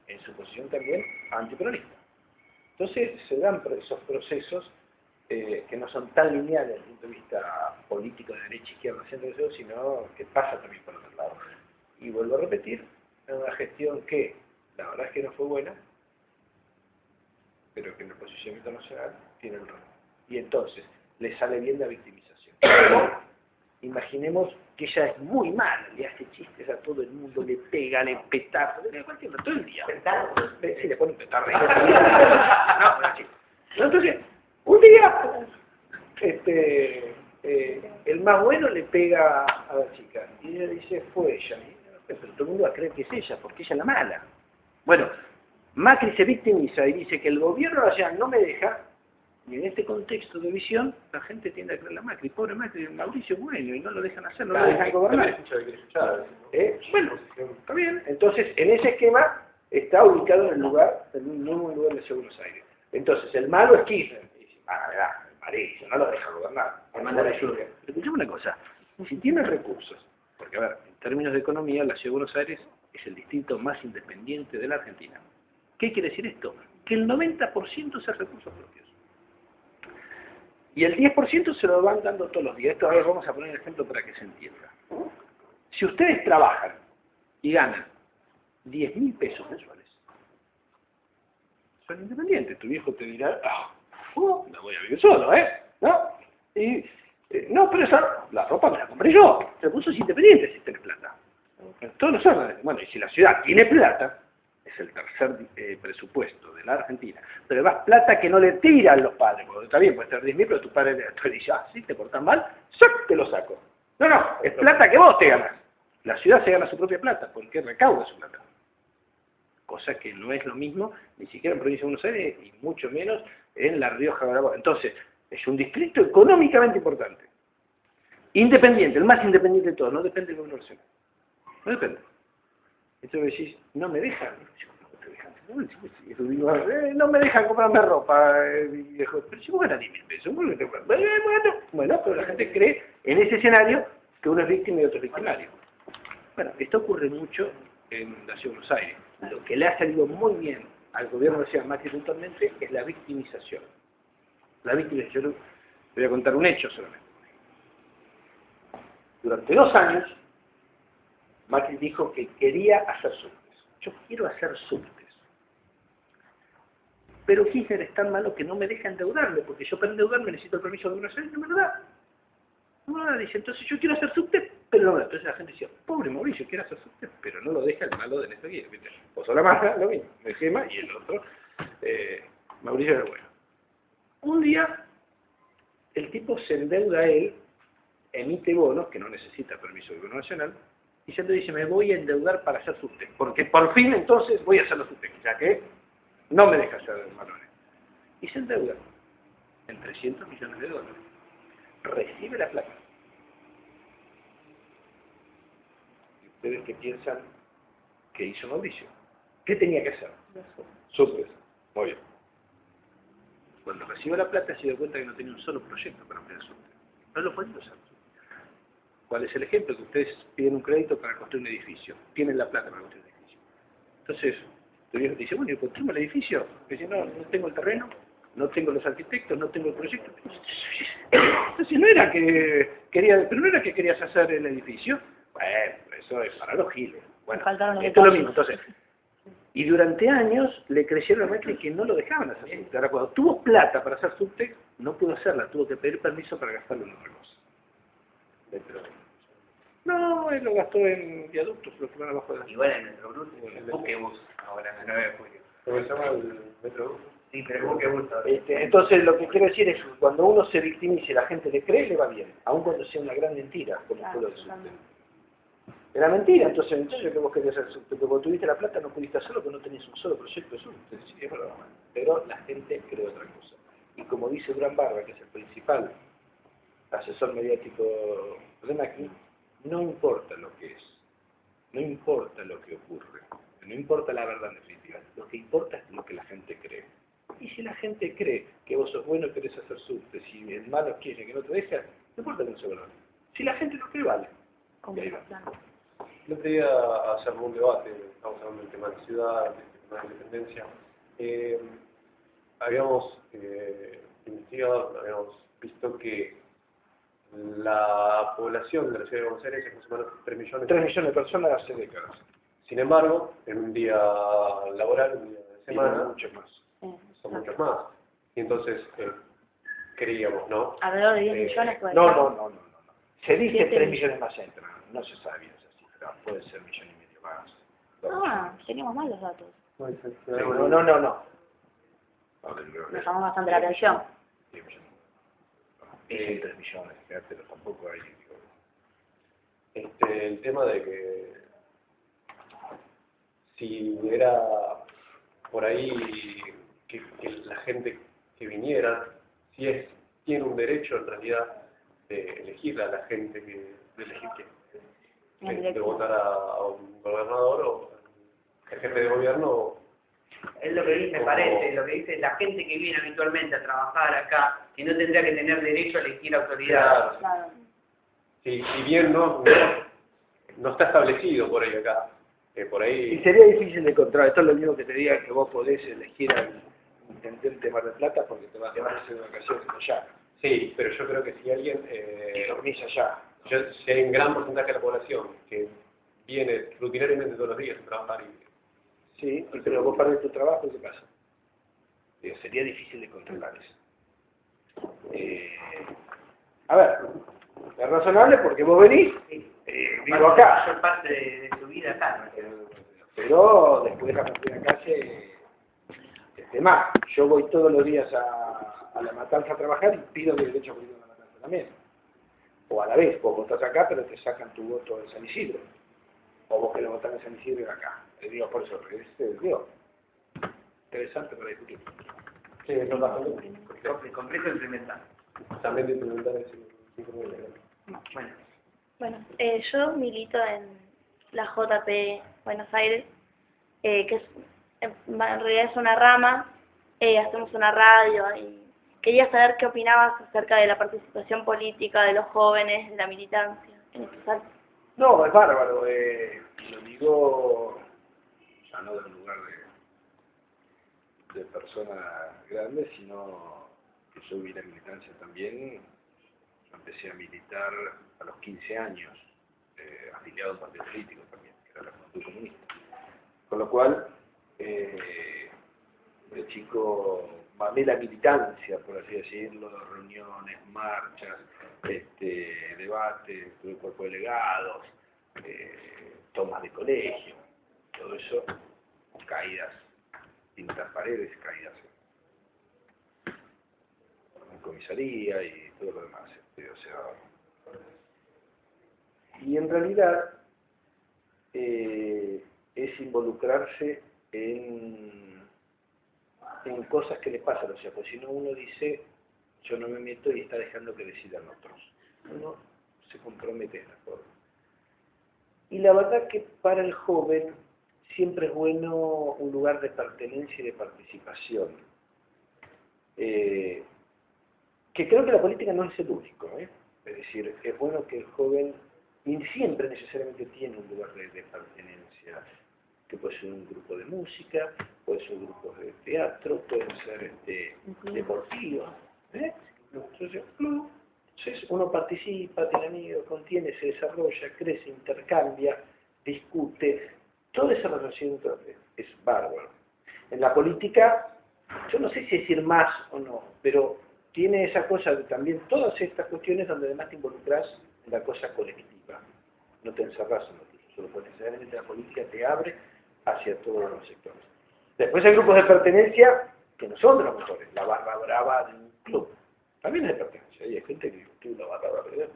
en su posición también antiperonista. Entonces se dan esos procesos que no son tan lineales desde el punto de vista político de derecha, izquierda, centro, sino que pasa también por otro lado. Y vuelvo a repetir, es una gestión que la verdad es que no fue buena, pero que en el posicionamiento nacional tiene el rol. Y entonces le sale bien la victimización. Imaginemos que ella es muy mala, le hace chistes a todo el mundo, le pega, le petarda, todo el día. Sí, le pone un petardo. No, pero sí. Entonces, un día, el más bueno le pega a la chica. Y ella dice, fue ella. Pero todo el mundo va a creer que es ella, porque ella es la mala. Bueno, Macri se victimiza y dice que el gobierno allá no me deja. Y en este contexto de visión, la gente tiende a creer a Macri. Pobre Macri, Mauricio bueno, y no lo dejan hacer, no lo dejan gobernar. Bueno, está bien. Entonces, en ese esquema, está ubicado en el lugar, en un mismo lugar de Buenos Aires. Entonces, el malo es Kirchner. Y dice, verdad, Mauricio, no lo deja gobernar. El malo es Kirchner. Pero escuchame una cosa, si tiene recursos, porque a ver, en términos de economía, la Ciudad de Buenos Aires es el distrito más independiente de la Argentina. ¿Qué quiere decir esto? Que el 90% es recursos propios. Y el 10% se lo van dando todos los días. Esto a ver, vamos a poner un ejemplo para que se entienda. Si ustedes trabajan y ganan 10.000 pesos mensuales, son independientes. Tu viejo te dirá, no voy a vivir solo, ¿no? Y, no, pero la ropa me la compré yo. Vos sos independiente si tenés plata. En todos los órdenes. Bueno, y si la ciudad tiene plata, es el tercer presupuesto de la Argentina, pero además plata que no le tiran los padres, porque está bien, puede ser 10.000, pero tu padre te dice, sí, te portas mal, ¡sac! Te lo saco. No, es plata que vos te ganás. La ciudad se gana su propia plata, porque recauda su plata. cosa que no es lo mismo, ni siquiera en Provincia de Buenos Aires, y mucho menos en La Rioja. Entonces, es un distrito económicamente importante. Independiente, el más independiente de todos, no depende del gobierno nacional. No depende. Entonces me decís, no me dejan. No me dejan comprarme ropa, viejo. Pero si vos ganas 10.000 pesos, bueno, pero la gente cree en ese escenario que uno es víctima y otro es victimario. Bueno, esto ocurre mucho en la Ciudad de Buenos Aires. Lo que le ha salido muy bien al gobierno de la ciudad, más que puntualmente, es la victimización. La victimización, yo le voy a contar un hecho solamente. Durante 2 años, Macri dijo que quería hacer subtes. Yo quiero hacer subtes. Pero Kirchner es tan malo que no me deja endeudarme, porque yo para endeudarme necesito el permiso de Buenos Aires y no me lo da. No me lo da, dice, entonces yo quiero hacer subte, pero no me da. Entonces la gente decía, pobre Mauricio, quiere hacer subte, pero no lo deja el malo de Néstor Kirchner. Vos la masa, lo mismo, el Gema y el otro, Mauricio era bueno. Un día, el tipo se endeuda a él, emite bonos, que no necesita permiso del gobierno nacional, y se dice, me voy a endeudar para hacer subte, porque por fin entonces voy a hacer los subte, ya que no me deja hacer balones. Y se endeuda en $300 millones. Recibe la plata. ¿Y ustedes qué piensan que hizo Mauricio? ¿Qué tenía que hacer? Subtes. Muy bien. Cuando recibe la plata se dio cuenta que no tenía un solo proyecto para hacer subte. No lo podía usar. ¿Cuál es el ejemplo? Que ustedes piden un crédito para construir un edificio. Tienen la plata para construir un edificio. Entonces, tu viejo te dice, bueno, ¿y construimos el edificio? Dice, no tengo el terreno, no tengo los arquitectos, no tengo el proyecto. Entonces, no era que querías hacer el edificio. Bueno, eso es para los giles. Bueno, esto es lo mismo. Entonces, y durante años le crecieron a Macri que no lo dejaban hacer subte. Ahora, cuando tuvo plata para hacer subte, no pudo hacerla, tuvo que pedir permiso para gastarlo en otra cosa. No, él lo gastó en viaductos, los que van abajo de la Igual en Metrobús, el buquebús, ahora en el 9 de julio. ¿Cómo se llama el Metrobús? Sí, pero el buquebús. Entonces, lo que quiero decir es que cuando uno se victimiza y la gente le cree, le va bien. Aun cuando sea una gran mentira, como fue lo de subte. Era mentira, entonces que vos querías hacer subte, porque cuando tuviste la plata no pudiste hacerlo porque no tenías un solo proyecto de subte. Sí, es verdad. Pero la gente cree otra cosa. Y como dice Durán Barba, que es el principal asesor mediático de Macri, no importa lo que es, no importa lo que ocurre, no importa la verdad en definitiva, lo que importa es lo que la gente cree. Y si la gente cree que vos sos bueno y querés hacer subte, si el malo quiere que no te deja, no importa que no se valore. Si la gente lo cree, vale. Y ahí va. El otro día hacer un debate, estamos hablando del tema de la ciudad, del tema de la independencia. Habíamos investigado, habíamos visto que la población de la ciudad de Buenos Aires es más o menos 3 millones. 3 millones de personas hace décadas. Sin embargo, en un día laboral, un día de semana, muchos más. son muchos más. Y entonces, creíamos, ¿no? Alrededor de 10 millones puede No. Se dice 7 3 millones más entran, no se sabe bien esa cifra, puede ser 1,5 millones más. Teníamos mal los datos. No. Me llamó bastante la atención. Dicen 3 millones, pero tampoco hay. El tema de que si era por ahí que la gente que viniera, si tiene un derecho en realidad de elegir a la gente de votar a un gobernador o el jefe de gobierno. Es lo que dice, parece, lo que dice la gente que viene habitualmente a trabajar acá, que no tendría que tener derecho a elegir autoridades. Claro. Si bien no está establecido por ahí acá, por ahí. Y sería difícil de encontrar, esto es lo mismo que te diga que vos podés elegir al intendente de Mar del Plata porque te vas a hacer vacaciones allá. Sí, pero yo creo que si alguien. Y dormís allá. Si hay un gran porcentaje de la población que viene rutinariamente todos los días a trabajar y. Sí, pero vos perdés tu trabajo, ¿qué pasa? Sería difícil de controlar eso. A ver, es razonable porque vos venís, vivo acá. Mayor parte de tu vida acá, ¿no? Pero después de la partida acá más. Yo voy todos los días a La Matanza a trabajar y pido mi derecho a vivir en La Matanza también. O a la vez, vos votás acá, pero te sacan tu voto de San Isidro. o vos querés votar en San Isidro acá. Digo, por eso, digo, interesante para discutir. Sí, eso es bastante Complejo de implementar. también de implementar ese Bueno, Bueno, yo milito en la JP Buenos Aires, que es, en realidad es una rama, hacemos una radio y quería saber qué opinabas acerca de la participación política de los jóvenes, de la militancia en este salto. No, es bárbaro. Lo digo ya no del lugar de persona grande, sino que yo vi la militancia también. Yo empecé a militar a los 15 años, afiliado a un partido político también, que era la Juventud Comunista. Con lo cual, de chico mamé la militancia, por así decirlo, reuniones, marchas, debates, tuve cuerpo de delegados, tomas de colegio, todo eso, caídas, pintar paredes, caídas en comisaría y todo lo demás. O sea, y en realidad es involucrarse en cosas que le pasan, o sea, pues si no uno dice, yo no me meto y está dejando que decidan otros. Uno se compromete de esta forma. Y la verdad que para el joven siempre es bueno un lugar de pertenencia y de participación. Que creo que la política no es el único, ¿eh? Es decir, es bueno que el joven, y siempre necesariamente tiene un lugar de pertenencia, que puede ser un grupo de música, puede ser grupos de teatro, pueden ser deportivos, entonces uno participa, tiene amigos, contiene, se desarrolla, crece, intercambia, discute, toda esa relación es bárbaro. En la política, yo no sé si decir más o no, pero tiene esa cosa de también todas estas cuestiones donde además te involucras en la cosa colectiva, no te encerrás en lo tuyo, solo pues necesariamente la política te abre hacia todos los sectores. Después hay grupos de pertenencia que no son de los mejores, la barra brava de un club, también es de pertenencia, hay gente que tuvo la barra brava,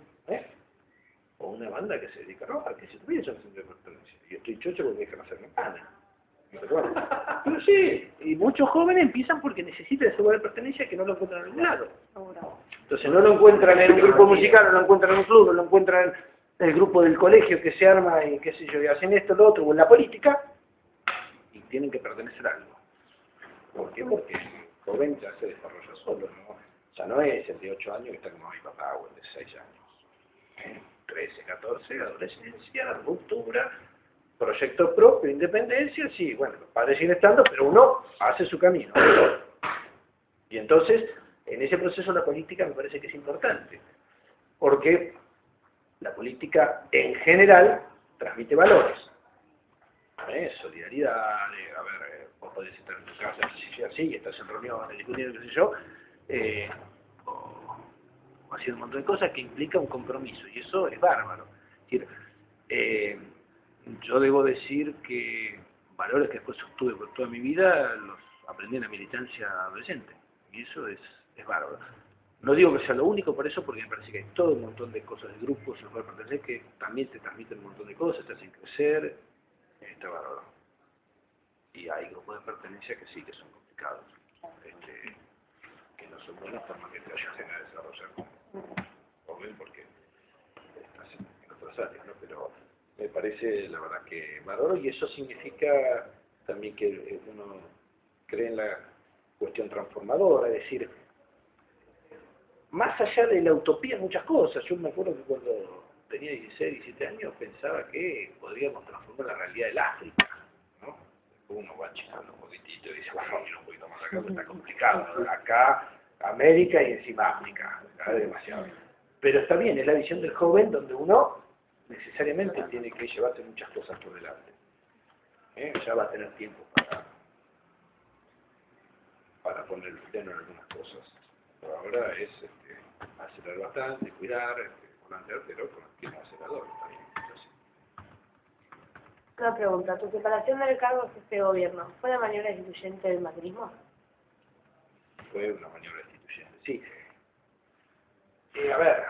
o una banda que se dedica a robar, que se tuviera esa de pertenencia, y yo estoy chocho porque dejan hacer pana. Pero sí, y muchos jóvenes empiezan porque necesitan ese lugar de pertenencia que no lo encuentran en algún lado. Entonces no lo encuentran en un grupo musical, no lo encuentran en un club, no lo encuentran en el grupo del colegio que se arma y qué sé yo, y hacen esto, lo otro, o en la política, y tienen que pertenecer a algo. ¿Por qué? Porque el joven ya se desarrolla solo, ¿no? Ya no es el de 8 años que está como mi papá, o el de 6 años. 13, 14, adolescencia, ruptura, proyecto propio, independencia, sí, bueno, los padres siguen estando, pero uno hace su camino. Y entonces, en ese proceso la política me parece que es importante, porque la política en general transmite valores. Solidaridad, vos podés estar en tu casa, así, estás en reuniones, discutiendo, qué sé yo, o haciendo un montón de cosas que implica un compromiso, y eso es bárbaro. Es decir, yo debo decir que valores que después obtuve por toda mi vida los aprendí en la militancia adolescente, y eso es bárbaro. No digo que sea lo único por eso, porque me parece que hay todo un montón de cosas, de grupos a los cuales pertenecer que también te transmiten un montón de cosas, te hacen crecer, está bárbaro. Y hay grupos de pertenencia que sí que son complicados, que no son buenas formas que te ayuden a desarrollar como joven, porque estás en otras áreas, ¿no? Pero me parece, la verdad, que valoro, y eso significa también que uno cree en la cuestión transformadora, es decir, más allá de la utopía en muchas cosas. Yo me acuerdo que cuando tenía 16, 17 años pensaba que podríamos transformar la realidad del África, ¿no? Después uno va achicando un poquitito y dice, bueno, mira un poquito más acá, está complicado, ¿no? Acá América y encima África, es demasiado. Pero está bien, es la visión del joven donde uno necesariamente tiene que llevarse muchas cosas por delante. Ya va a tener tiempo para poner el freno en algunas cosas. Pero ahora es acelerar bastante, cuidar, volantear, pero con el tiempo acelerador también. Una pregunta, ¿tu separación del cargo de este gobierno fue la maniobra destituyente del macrismo? Fue una maniobra destituyente, sí. A ver,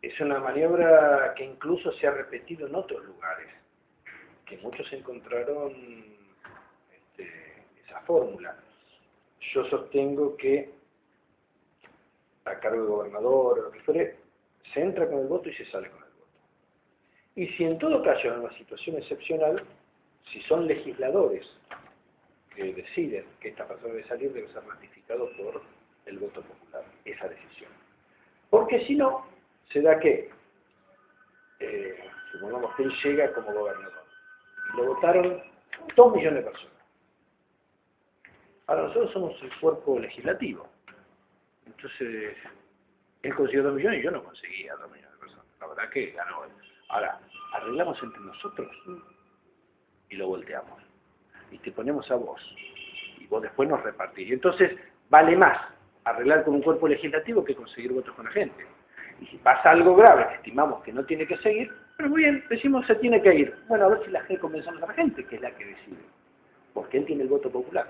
es una maniobra que incluso se ha repetido en otros lugares, que muchos encontraron esa fórmula. Yo sostengo que a cargo de gobernador o lo que fuere, se entra con el voto y se sale con el voto. Y si en todo caso en una situación excepcional, si son legisladores que deciden que esta persona debe salir, debe ser ratificado por el voto popular, esa decisión. Porque si no, se da que, supongamos que él llega como gobernador, y lo votaron 2 millones de personas. Ahora nosotros somos el cuerpo legislativo. Entonces, él consiguió 2 millones y yo no conseguía 2 millones de personas. La verdad que ganó él. Ahora, arreglamos entre nosotros y lo volteamos. Y te ponemos a vos. Y vos después nos repartís. Y entonces, vale más arreglar con un cuerpo legislativo que conseguir votos con la gente. Y si pasa algo grave que estimamos que no tiene que seguir, pero muy bien, decimos se tiene que ir. Bueno, a ver si la gente convencemos a la gente, que es la que decide. Porque él tiene el voto popular.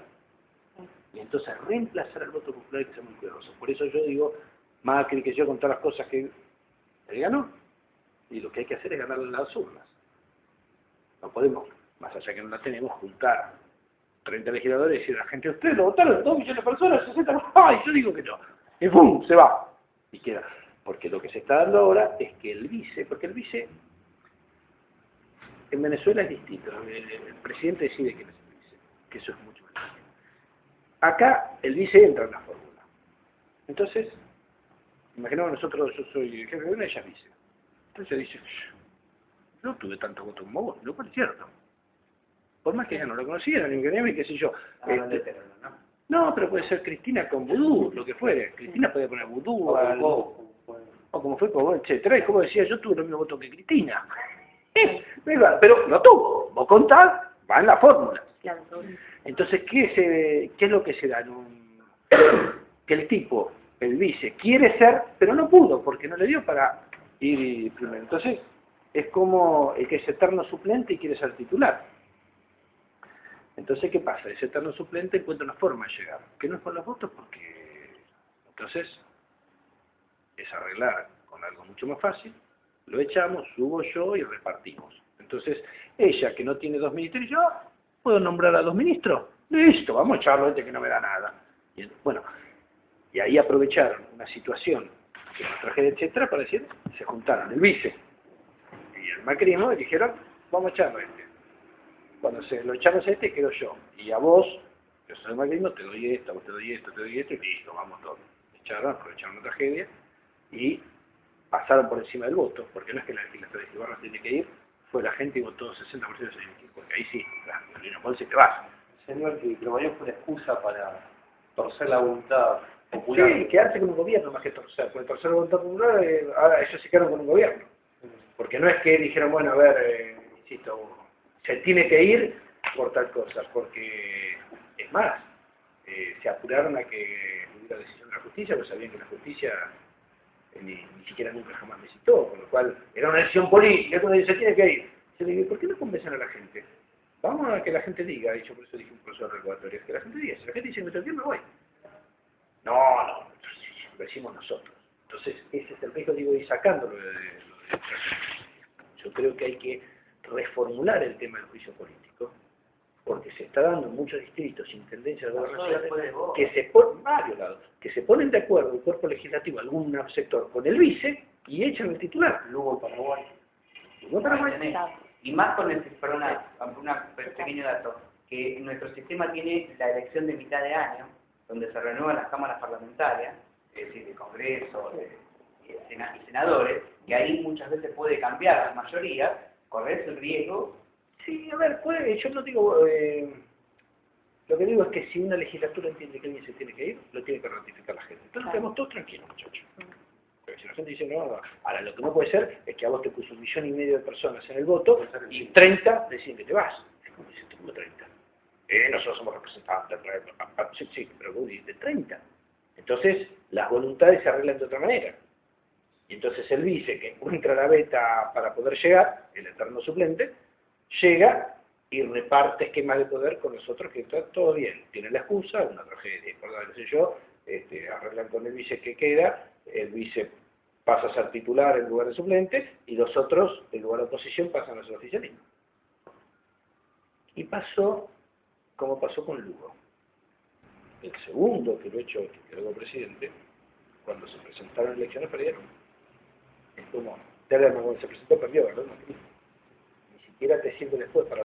Y entonces reemplazar el voto popular hay que ser muy cuidadoso. Por eso yo digo, Macri, que yo con todas las cosas que él ganó, y lo que hay que hacer es ganar las urnas. No podemos, más allá que no las tenemos, juntar 30 legisladores y decir a la gente, ustedes lo votaron 2 millones de personas, 60, ¡ay! Yo digo que no. Y ¡pum! Se va. Y queda. Porque lo que se está dando ahora es que el vice, porque el vice en Venezuela es distinto. El presidente decide quién es el vice, que eso es mucho más difícil. Acá el vice entra en la fórmula. Entonces, imaginamos nosotros, yo soy el jefe de una y ella es vice. Entonces dice, yo tuve tantos votos como vos, lo cual es cierto. Por más que ella no lo conociera, ni que qué sé yo. No, pero puede ser Cristina con vudú, lo que fuere. Cristina puede poner vudú, o como fue Cobó, etcétera. Y como decía, yo tuve los mismos votos que Cristina. Pero no tuvo. Vos contás, va en la fórmula. Entonces, ¿qué es lo que se da? Que el tipo, el vice, quiere ser, pero no pudo, porque no le dio para ir primero. Entonces, es como el que es eterno suplente y quiere ser titular. Entonces, ¿qué pasa? Ese eterno suplente encuentra una forma de llegar, que no es por los votos, porque entonces es arreglar con algo mucho más fácil, lo echamos, subo yo y repartimos. Entonces, ella que no tiene 2 ministerios, yo puedo nombrar a 2 ministros. Listo, vamos a echarlo que no me da nada. Y, bueno, y ahí aprovecharon una situación, que una tragedia, etcétera, para decir, se juntaron el vice y el macrismo y dijeron, vamos a echarlo a este. Cuando se lo echamos a este, quedo yo. Y a vos, yo soy el macrismo, te doy esto, a vos te doy esto, y listo, vamos todos. Echaron, aprovecharon una tragedia y pasaron por encima del voto, porque no es que la legislatura de Ibarra tiene que ir, fue la gente y votó 60% de los enemigos, porque ahí sí, la Lina Ponce te vas. Señor, que lo mayor fue una excusa para torcer la voluntad popular. Sí, quedarse con un gobierno más que torcer, porque torcer la voluntad popular, ahora ellos se quedaron con un gobierno. Porque no es que dijeron, bueno, a ver, insisto, se tiene que ir por tal cosa, porque es más, se apuraron a que hubiera decisión de la justicia, porque sabían que la justicia ni siquiera nunca jamás me citó, con lo cual era una decisión política, cuando se tiene que ir. Yo le digo, ¿por qué no convencen a la gente? Vamos a que la gente diga, y yo por eso dije un profesor regulatorio, que la gente diga, si la gente dice que me tengo que ir, me voy. No, lo decimos nosotros. Entonces, ese es el riesgo, digo, y sacándolo de yo creo que hay que reformular el tema del juicio político, porque se está dando en muchos distritos, intendencias de gobernación, que se ponen, varios lados, que se ponen de acuerdo el cuerpo legislativo, algún sector, con el vice, y echan el titular. Luego Paraguay. Luego Paraguay. Y más con el, perdón, un pequeño dato, que nuestro sistema tiene la elección de mitad de año, donde se renuevan las cámaras parlamentarias, es decir, de Congreso y senadores, que ahí muchas veces puede cambiar la mayoría, correr el riesgo. Sí, a ver, puede, yo no digo, lo que digo es que si una legislatura entiende que alguien se tiene que ir, lo tiene que ratificar la gente. Entonces estamos todos tranquilos, muchachos. Porque si la gente dice, no, ahora lo que no puede ser es que a vos te puso 1,5 millones de personas en el voto y 30 deciden que te vas. Es como dices, ¿cómo 30? Nosotros somos representantes, sí, pero vos dijiste 30. Entonces, las voluntades se arreglan de otra manera. Y entonces el vice, que encuentra la beta para poder llegar, el eterno suplente, llega y reparte esquemas de poder con los otros que está todo bien. Tienen la excusa, una tragedia, por no sé yo, arreglan con el vice que queda, el vice pasa a ser titular en lugar de suplente, y los otros, en lugar de oposición, pasan a ser oficialismo. Y pasó como pasó con Lugo. El segundo que lo echó, que quedó presidente, cuando se presentaron elecciones perdieron. Es como, Tellerman cuando se presentó perdió, ¿verdad? Ni siquiera te sirve después para